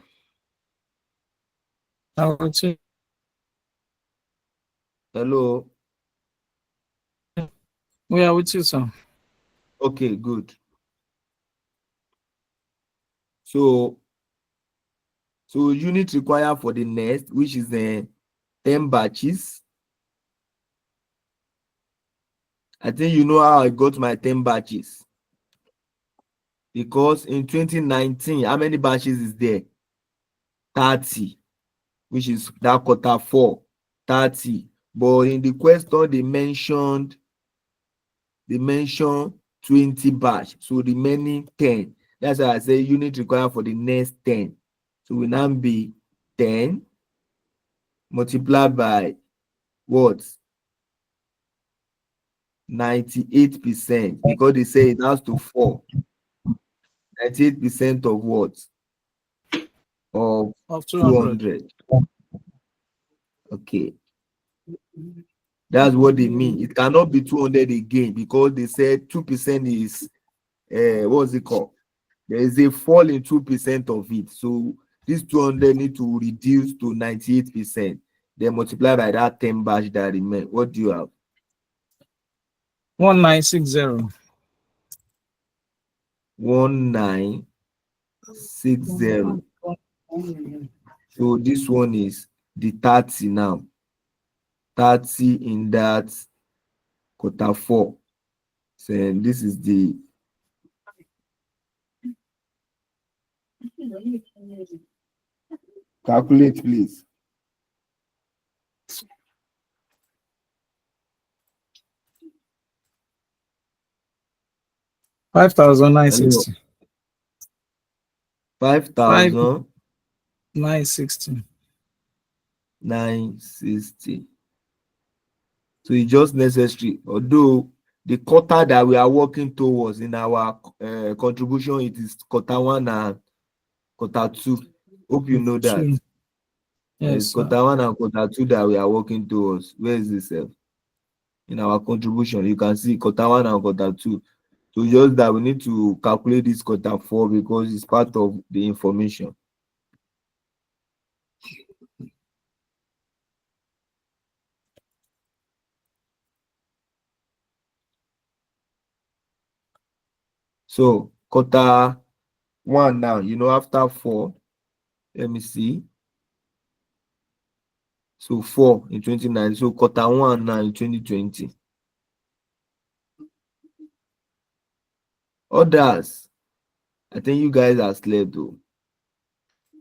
Hello. We are with you, sir. Okay, good. So unit required for the next, which is 10 batches. I think you know how I got my 10 batches. Because in 2019, how many batches is there? 30, which is that quarter 4, 30. But in the question, they mentioned 20 batch. So the remaining 10. That's why I say unit required for the next 10. So will now be 10 multiplied by what? 98%, because they say it has to fall. 98% of what? Of 200. Okay. That's what they mean. It cannot be 200 again, because they said 2% is what's it called? There is a fall in 2% of it. So this 200 need to reduce to 98%. Then multiply by that 10 batch that remain. What do you have? 1960. 1960. So this one is the 30 now. 30 in that quarter 4. So this is the calculate, please. $5,960. 5,000 $960. 960. So it's just necessary. Although the quarter that we are working towards in our contribution, it is quarter 1 and quarter 2. Hope you know that. Yes, It's quarter 1 and quarter 2 that we are working towards. Where is this? In our contribution, you can see quarter 1 and quarter 2. So just that we need to calculate this quarter 4 because it's part of the information. So quarter 1 now, after 4, let me see. So 4 in 2019. So quarter 1 now in 2020. Others, I think you guys are slept though.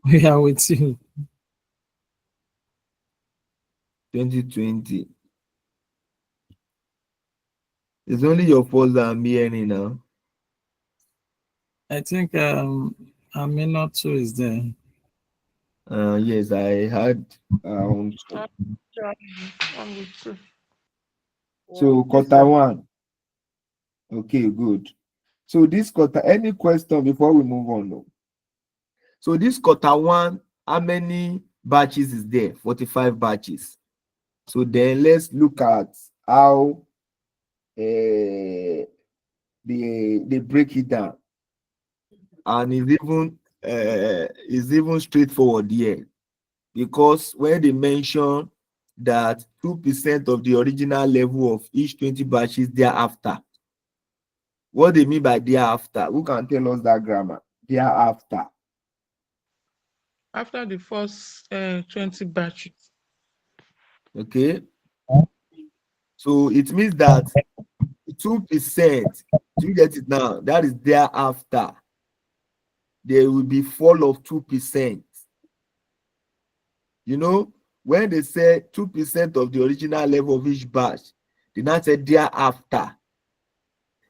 We are with you. 2020. It's only your fault that I'm hearing now. I think Aminato is there. Yes, I had. So quarter 1. Okay, good. So this quarter, any question before we move on? No. So this quarter 1, how many batches is there? 45 batches. So then let's look at how they break it down. And it's even straightforward here, because when they mention that 2% of the original level of each 20 batches thereafter, what they mean by thereafter? Who can tell us that grammar? Thereafter. After the first 20 batches. Okay. So it means that 2%, do you get it now? That is thereafter. There will be fall of 2%. When they say 2% of the original level of each batch, they now say thereafter.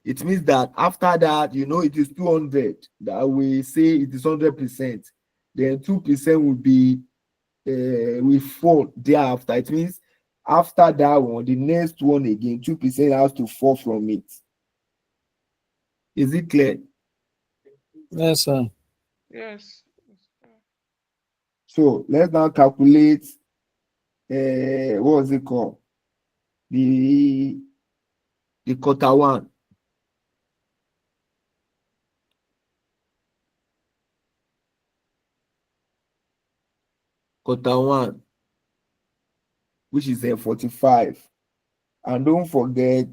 It means that after that, it is 200. That we say it is 100%. Then 2% will be will fall thereafter. It means after that one, the next one again, 2% has to fall from it. Is it clear? Yes, sir. Yes. So let's now calculate what is it called? The quarter 1. Quarter 1, which is 45. And don't forget,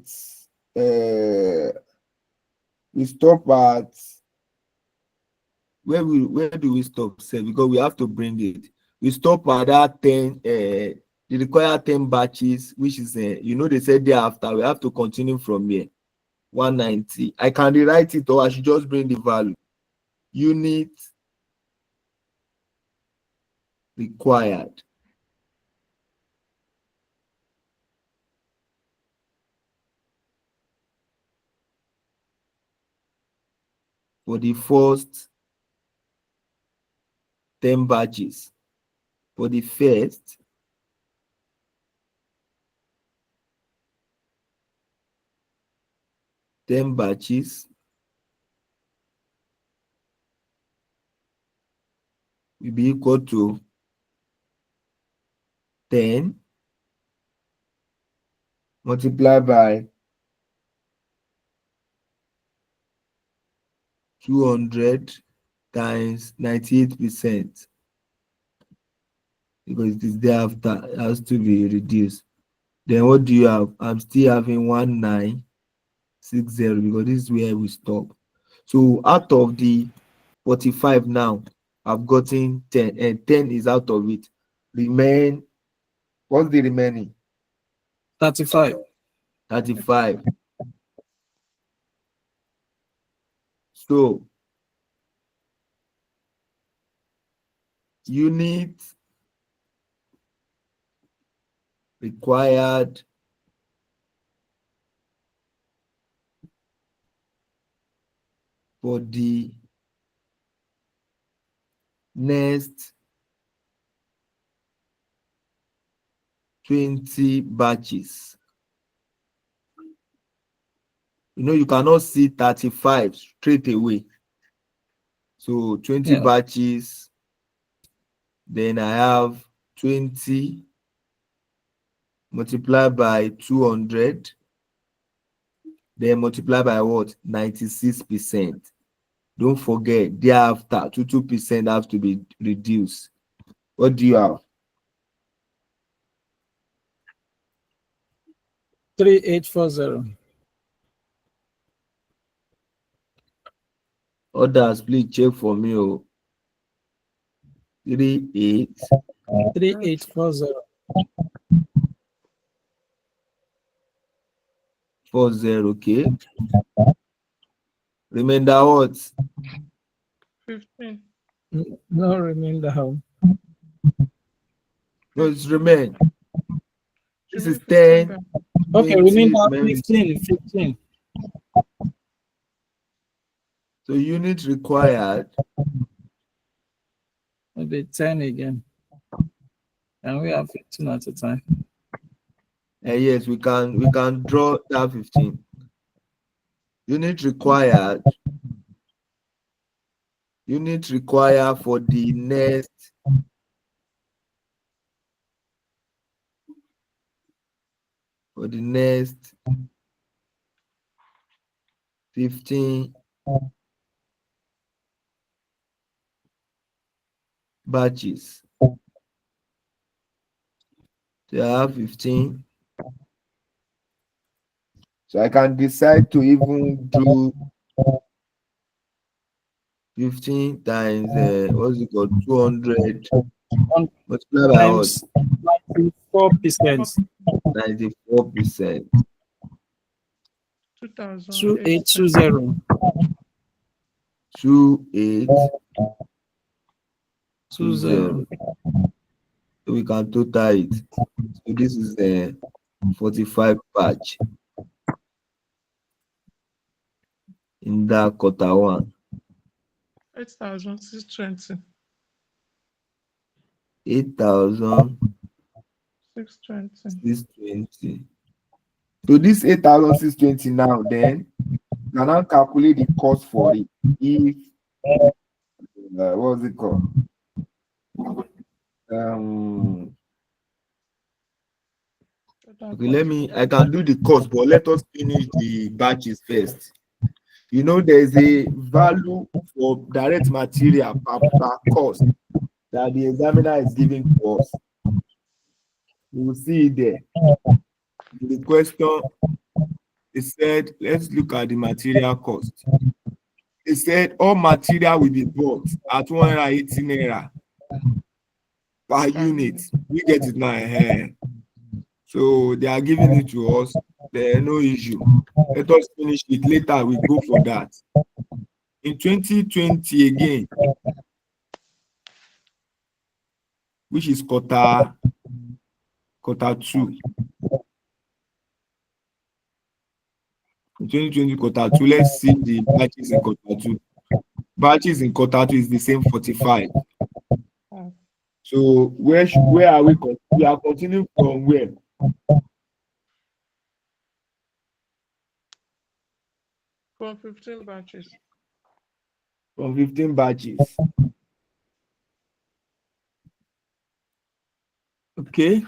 we stop at where do we stop, sir? Because we have to bring it. We stop at that 10, the required 10 batches, which is they said thereafter. We have to continue from here. 190. I can rewrite it, or I should just bring the value. Unit required for the first 10 batches. For the first 10 batches will be equal to 10 multiplied by 200 times 98%, because it is thereafter, it has to be reduced. Then what do you have? I'm still having 1960, because this is where we stop. So out of the 45 now, I've gotten 10, and 10 is out of it. Remain, what's the remaining? 35. 35. So unit required for the next 20 batches. You know, you cannot see 35 straight away. So 20 batches, then I have 20 multiplied by 200, then multiplied by what? 96%. Don't forget, thereafter, 2% have to be reduced. What do you have? 3840. Others, please check for me. 3840. 40, okay. Remember what? 15. No, remember how. No, it's remain. This is 15 10. Okay, 20, remember remaining. 15. So unit required. Maybe 10 again. And we have 15 at a time. Yes, we can draw that 15. Unit required. Unit required for the next 15 batches. So I have 15. So I can decide to even do 15 times what's it called? 200 multiplied by what? 94%. 94%. 2820. 2820. So we can total it. So this is a 45 batch in that quarter one. 8,620. 8,620. So this 8,620 now, then you can now calculate the cost for it. If what's it called? Okay, I can do the cost, but let us finish the batches first. You know, there's a value for direct material per cost that the examiner is giving to us. You will see it there. In the question, it said, let's look at the material cost. It said all material will be bought at 180 naira per unit. We get it now. So they are giving it to us There no issue. Let us finish it later. We go for that. In 2020 again, which is quarter two. In 2020 quarter two, let's see the batches in quarter two. Batches in quarter two is the same 45. So where are we? We are continuing from where? From 15 batches. From 15 batches. Okay.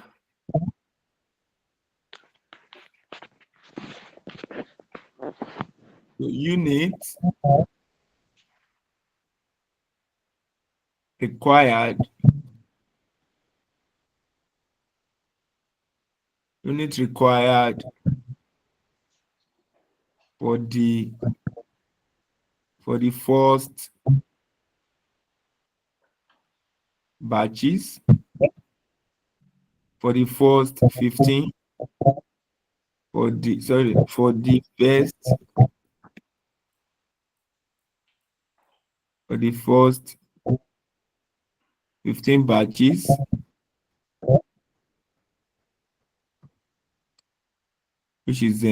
So unit required. Unit required for the first batches, for the first 15, for the first 15 batches, which is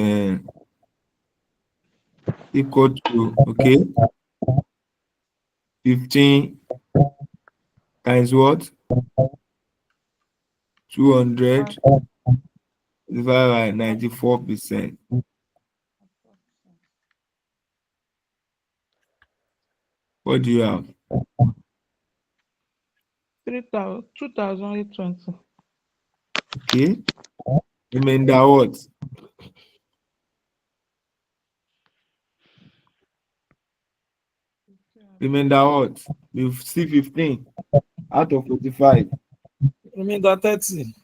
equal to 15 times what? 200 divided by 94%. What do you have? 2,820. Okay. Remainder what? Remainder what? You see 15 out of 45. Remainder 30.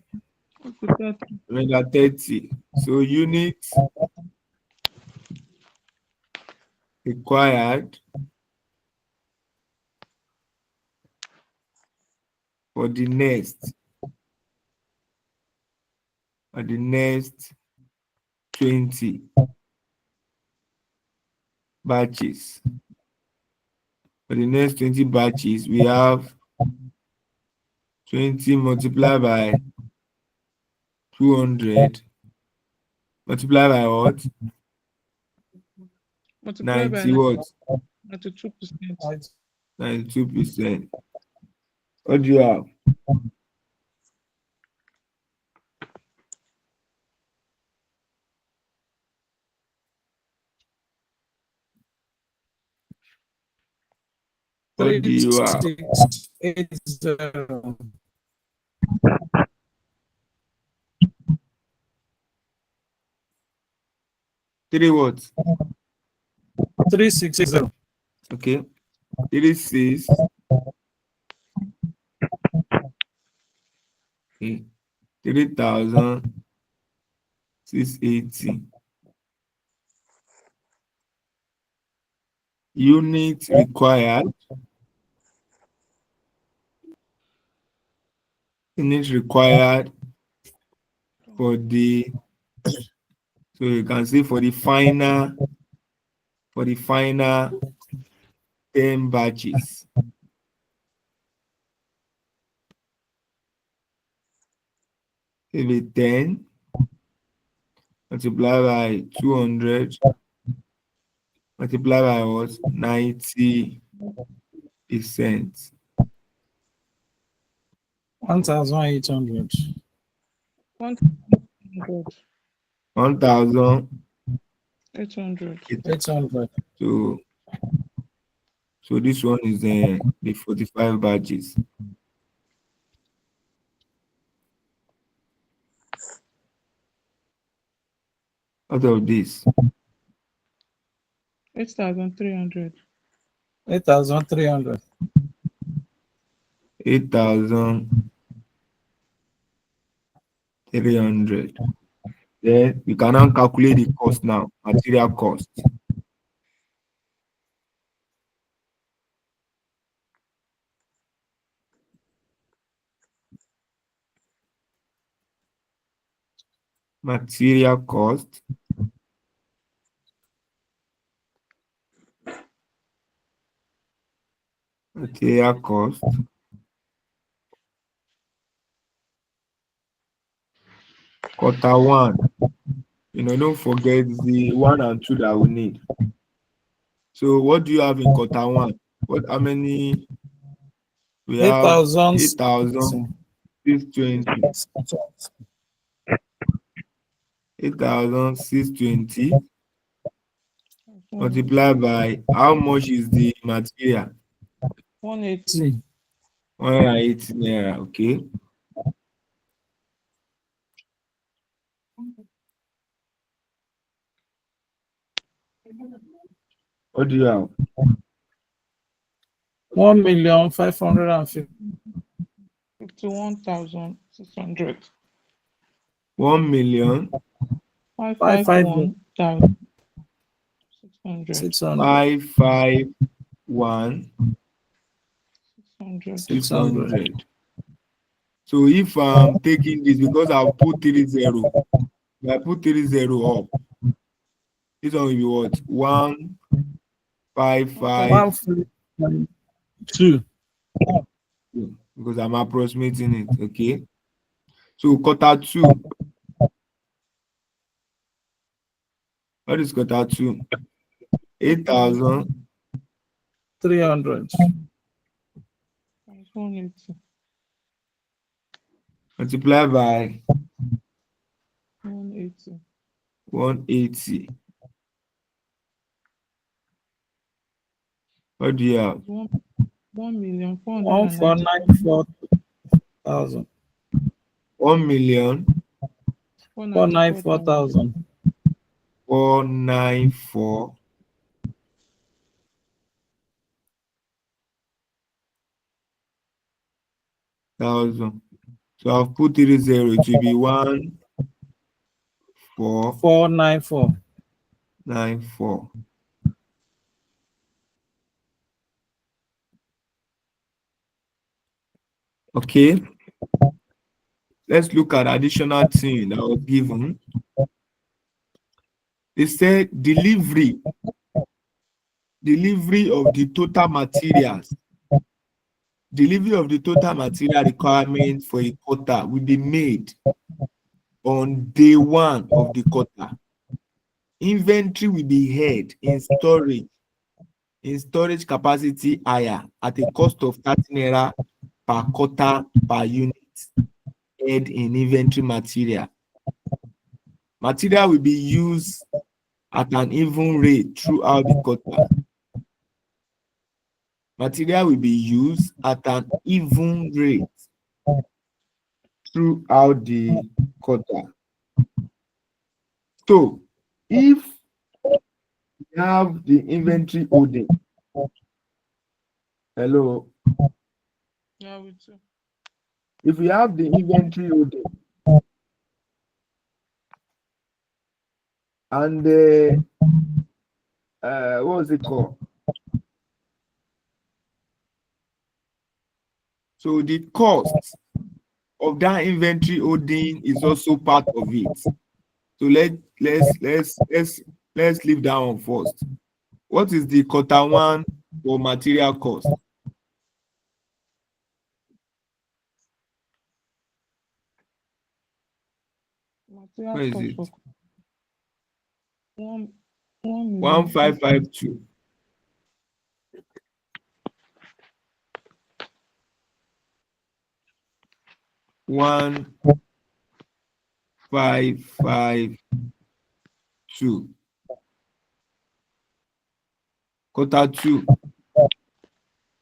Remainder 30. So unit required for the next 20 batches. For the next 20 batches, we have 20 multiplied by 200 multiplied by what? Multiply by 90 what? 92%. 92%. What do you have? What do you have? 3680. 3 what? 3680. Okay. 36. Okay. 3,680. Unit required. Unit required for the, so you can say for the final 10 batches. Maybe 10 multiplied by 200 multiplied by what? 90%. 1,800. 1,800. 1,800. 800. So this one is the 45 batches. Out of this, 8,300. 8,300. 8,300. Then we can now calculate the cost now, material cost. Material cost. Material cost. Quarter one. Don't forget the 1 and 2 that we need. So what do you have in quarter one? How many? We have 8,000. 8,620. 8,620 multiplied by how much is the material? 180. 180 naira. Okay. What do you have? 1,550,000. 51,600. 1,000,000. 551,600. 600. 551,600. So if I'm taking this, because I'll put 30, if I put 30 up, this one will be what? 155. 2. Because I'm approximating it. Okay. So quarter two. What is quarter two? 8,300. 180. Multiplied by 180. 180. What do you have? 1,494,000. 1,494,000. 494,000. So I've put 30. It will be 1,494. Okay. Let's look at additional thing that was given. They said delivery of the total materials. Delivery of the total material requirement for a quarter will be made on day 1 of the quarter. Inventory will be held in storage capacity higher at a cost of 30 naira per quarter per unit held in inventory material. Material will be used at an even rate throughout the quarter. Material will be used at an even rate throughout the quarter. So, if we have the inventory holding, hello. Yeah, we do. If we have the inventory holding and what was it called? So the cost of that inventory holding is also part of it. So let's leave that one first. What is the quarter one for material cost? Material Where is cost it? for 1,000,000. 1,552. One 552. Quarter two.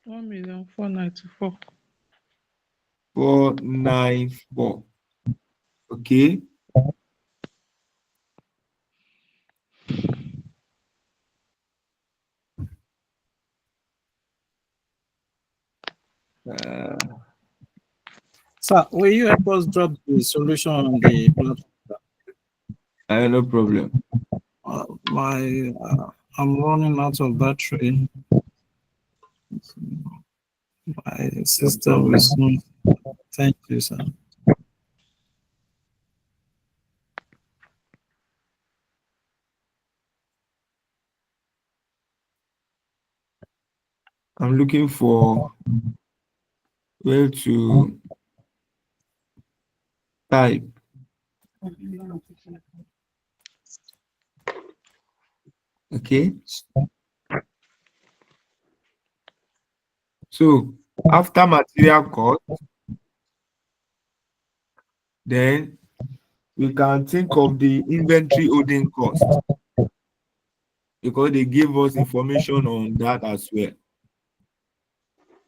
1,494. 494. Okay. Sir, will you help us drop the solution on the platform? No problem. I'm running out of battery. My system will soon. Thank you, sir. I'm looking for where to type. Okay. So after material cost, then we can think of the inventory holding cost because they give us information on that as well.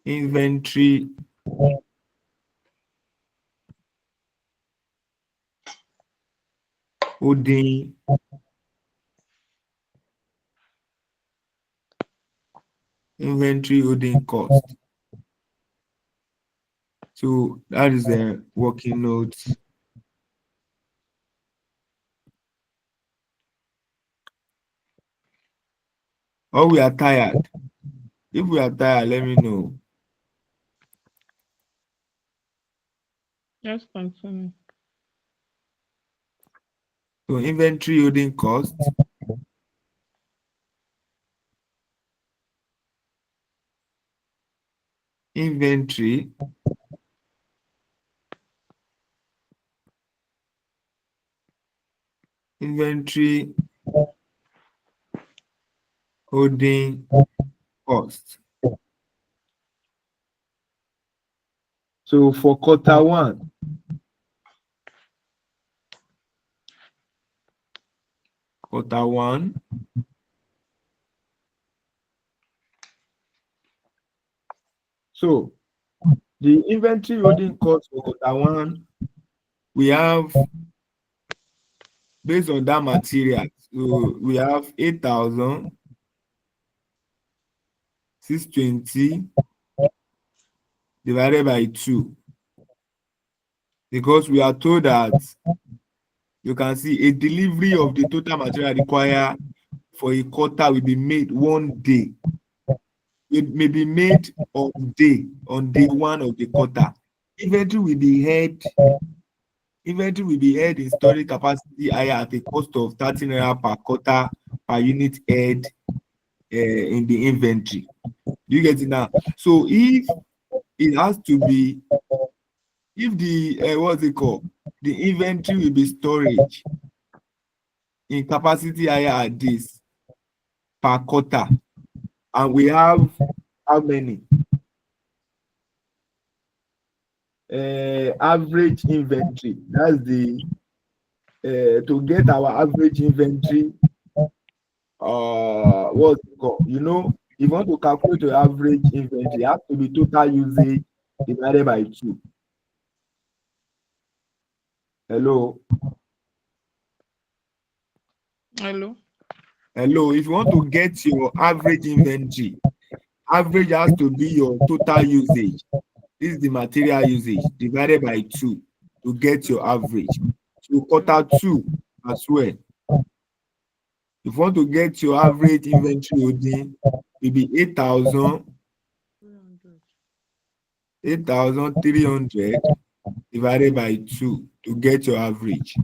Inventory holding cost. So that is the working notes. Or we are tired. If we are tired, let me know. Yes, continue. So inventory holding cost. Inventory holding cost. So for quarter one, so the inventory holding cost for quarter one, we have based on that material. So we have 8,620 divided by 2. Because we are told that you can see a delivery of the total material required for a quarter will be made one day. It may be made on day one of the quarter. Inventory will be held in storage capacity higher at a cost of 30 naira per quarter per unit held in the inventory. Do you get it now? So if it has to be, if the what's it called? The inventory will be storage in capacity higher at this per quarter, and we have how many? Average inventory. That's the to get our average inventory. What's it called? You know, if you want to calculate your average inventory, it has to be total usage divided by 2. Hello. Hello. If you want to get your average inventory, average has to be your total usage. This is the material usage divided by 2 to get your average. So quarter 2 as well. If you want to get your average inventory holding, it will be 8,300 divided by 2 to get your average.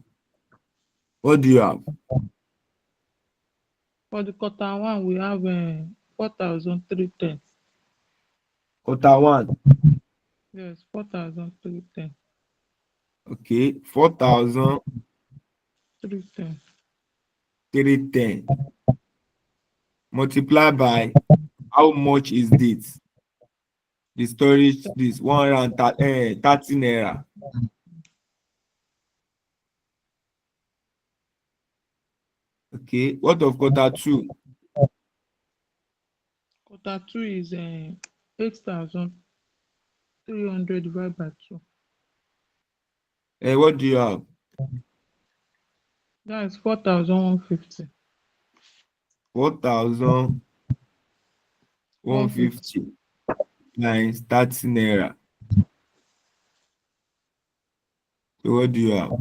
What do you have? For the quarter one, we have 4,310. Quarter 1. Yes, 4,310. Okay, 4,310 multiplied by how much is this? The storage, this 130 naira. Okay, what of quarter 2? Quarter 2 is 8,300 divided by 2. What do you have? That is 4,150. 4,150 times 30 naira. So what do you have?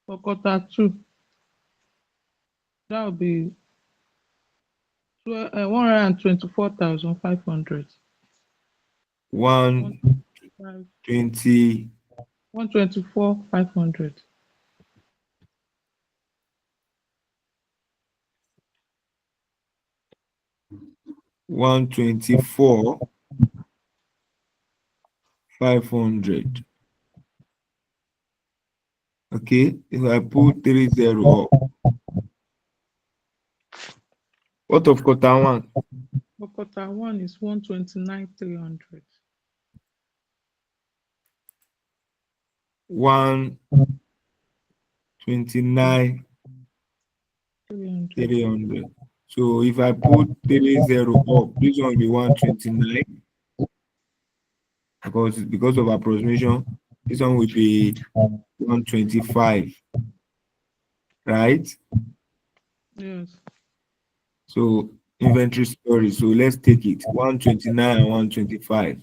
For quarter 2, that will be 124,500. 120. 124,500. 124,500. Okay, if I put 30 up, what of quarter one? For quarter one is 129,300. 129,300. 300. So if I put 30 up, this one will be 129 because of approximation. This one will be 125, right? Yes. So inventory storage. So let's take it 129 and 125.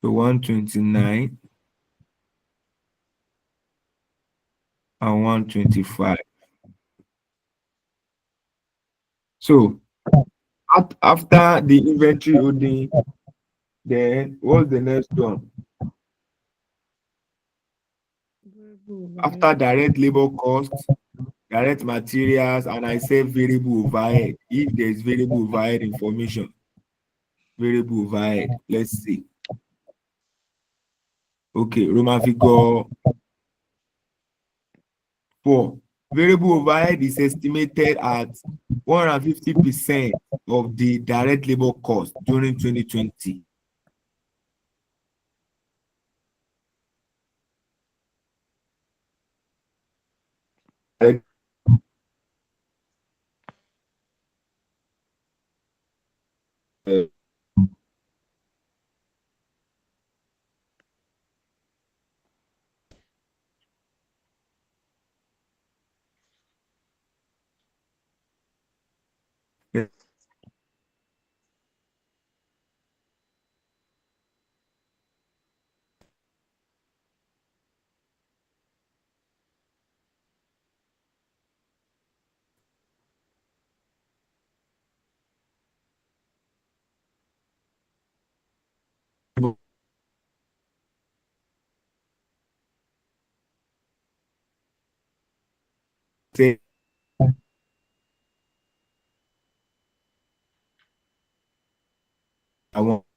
So 129 and 125. So after the inventory holding, then what's the next one? After direct labor costs, direct materials, and I say variable overhead. If there's variable overhead information, variable overhead, let's see. Okay, Roman figure 4. Variable overhead is estimated at 150% of the direct labor cost during 2020. Say, I want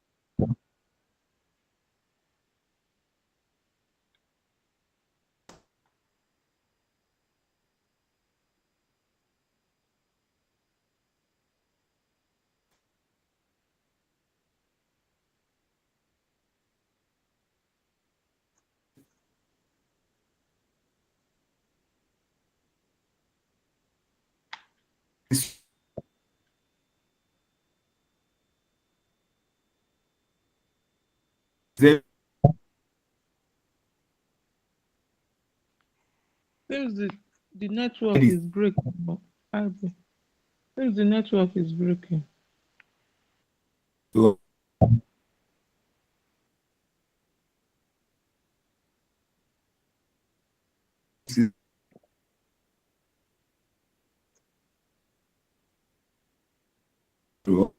say Since the network is breaking. Since the network is breaking. so true.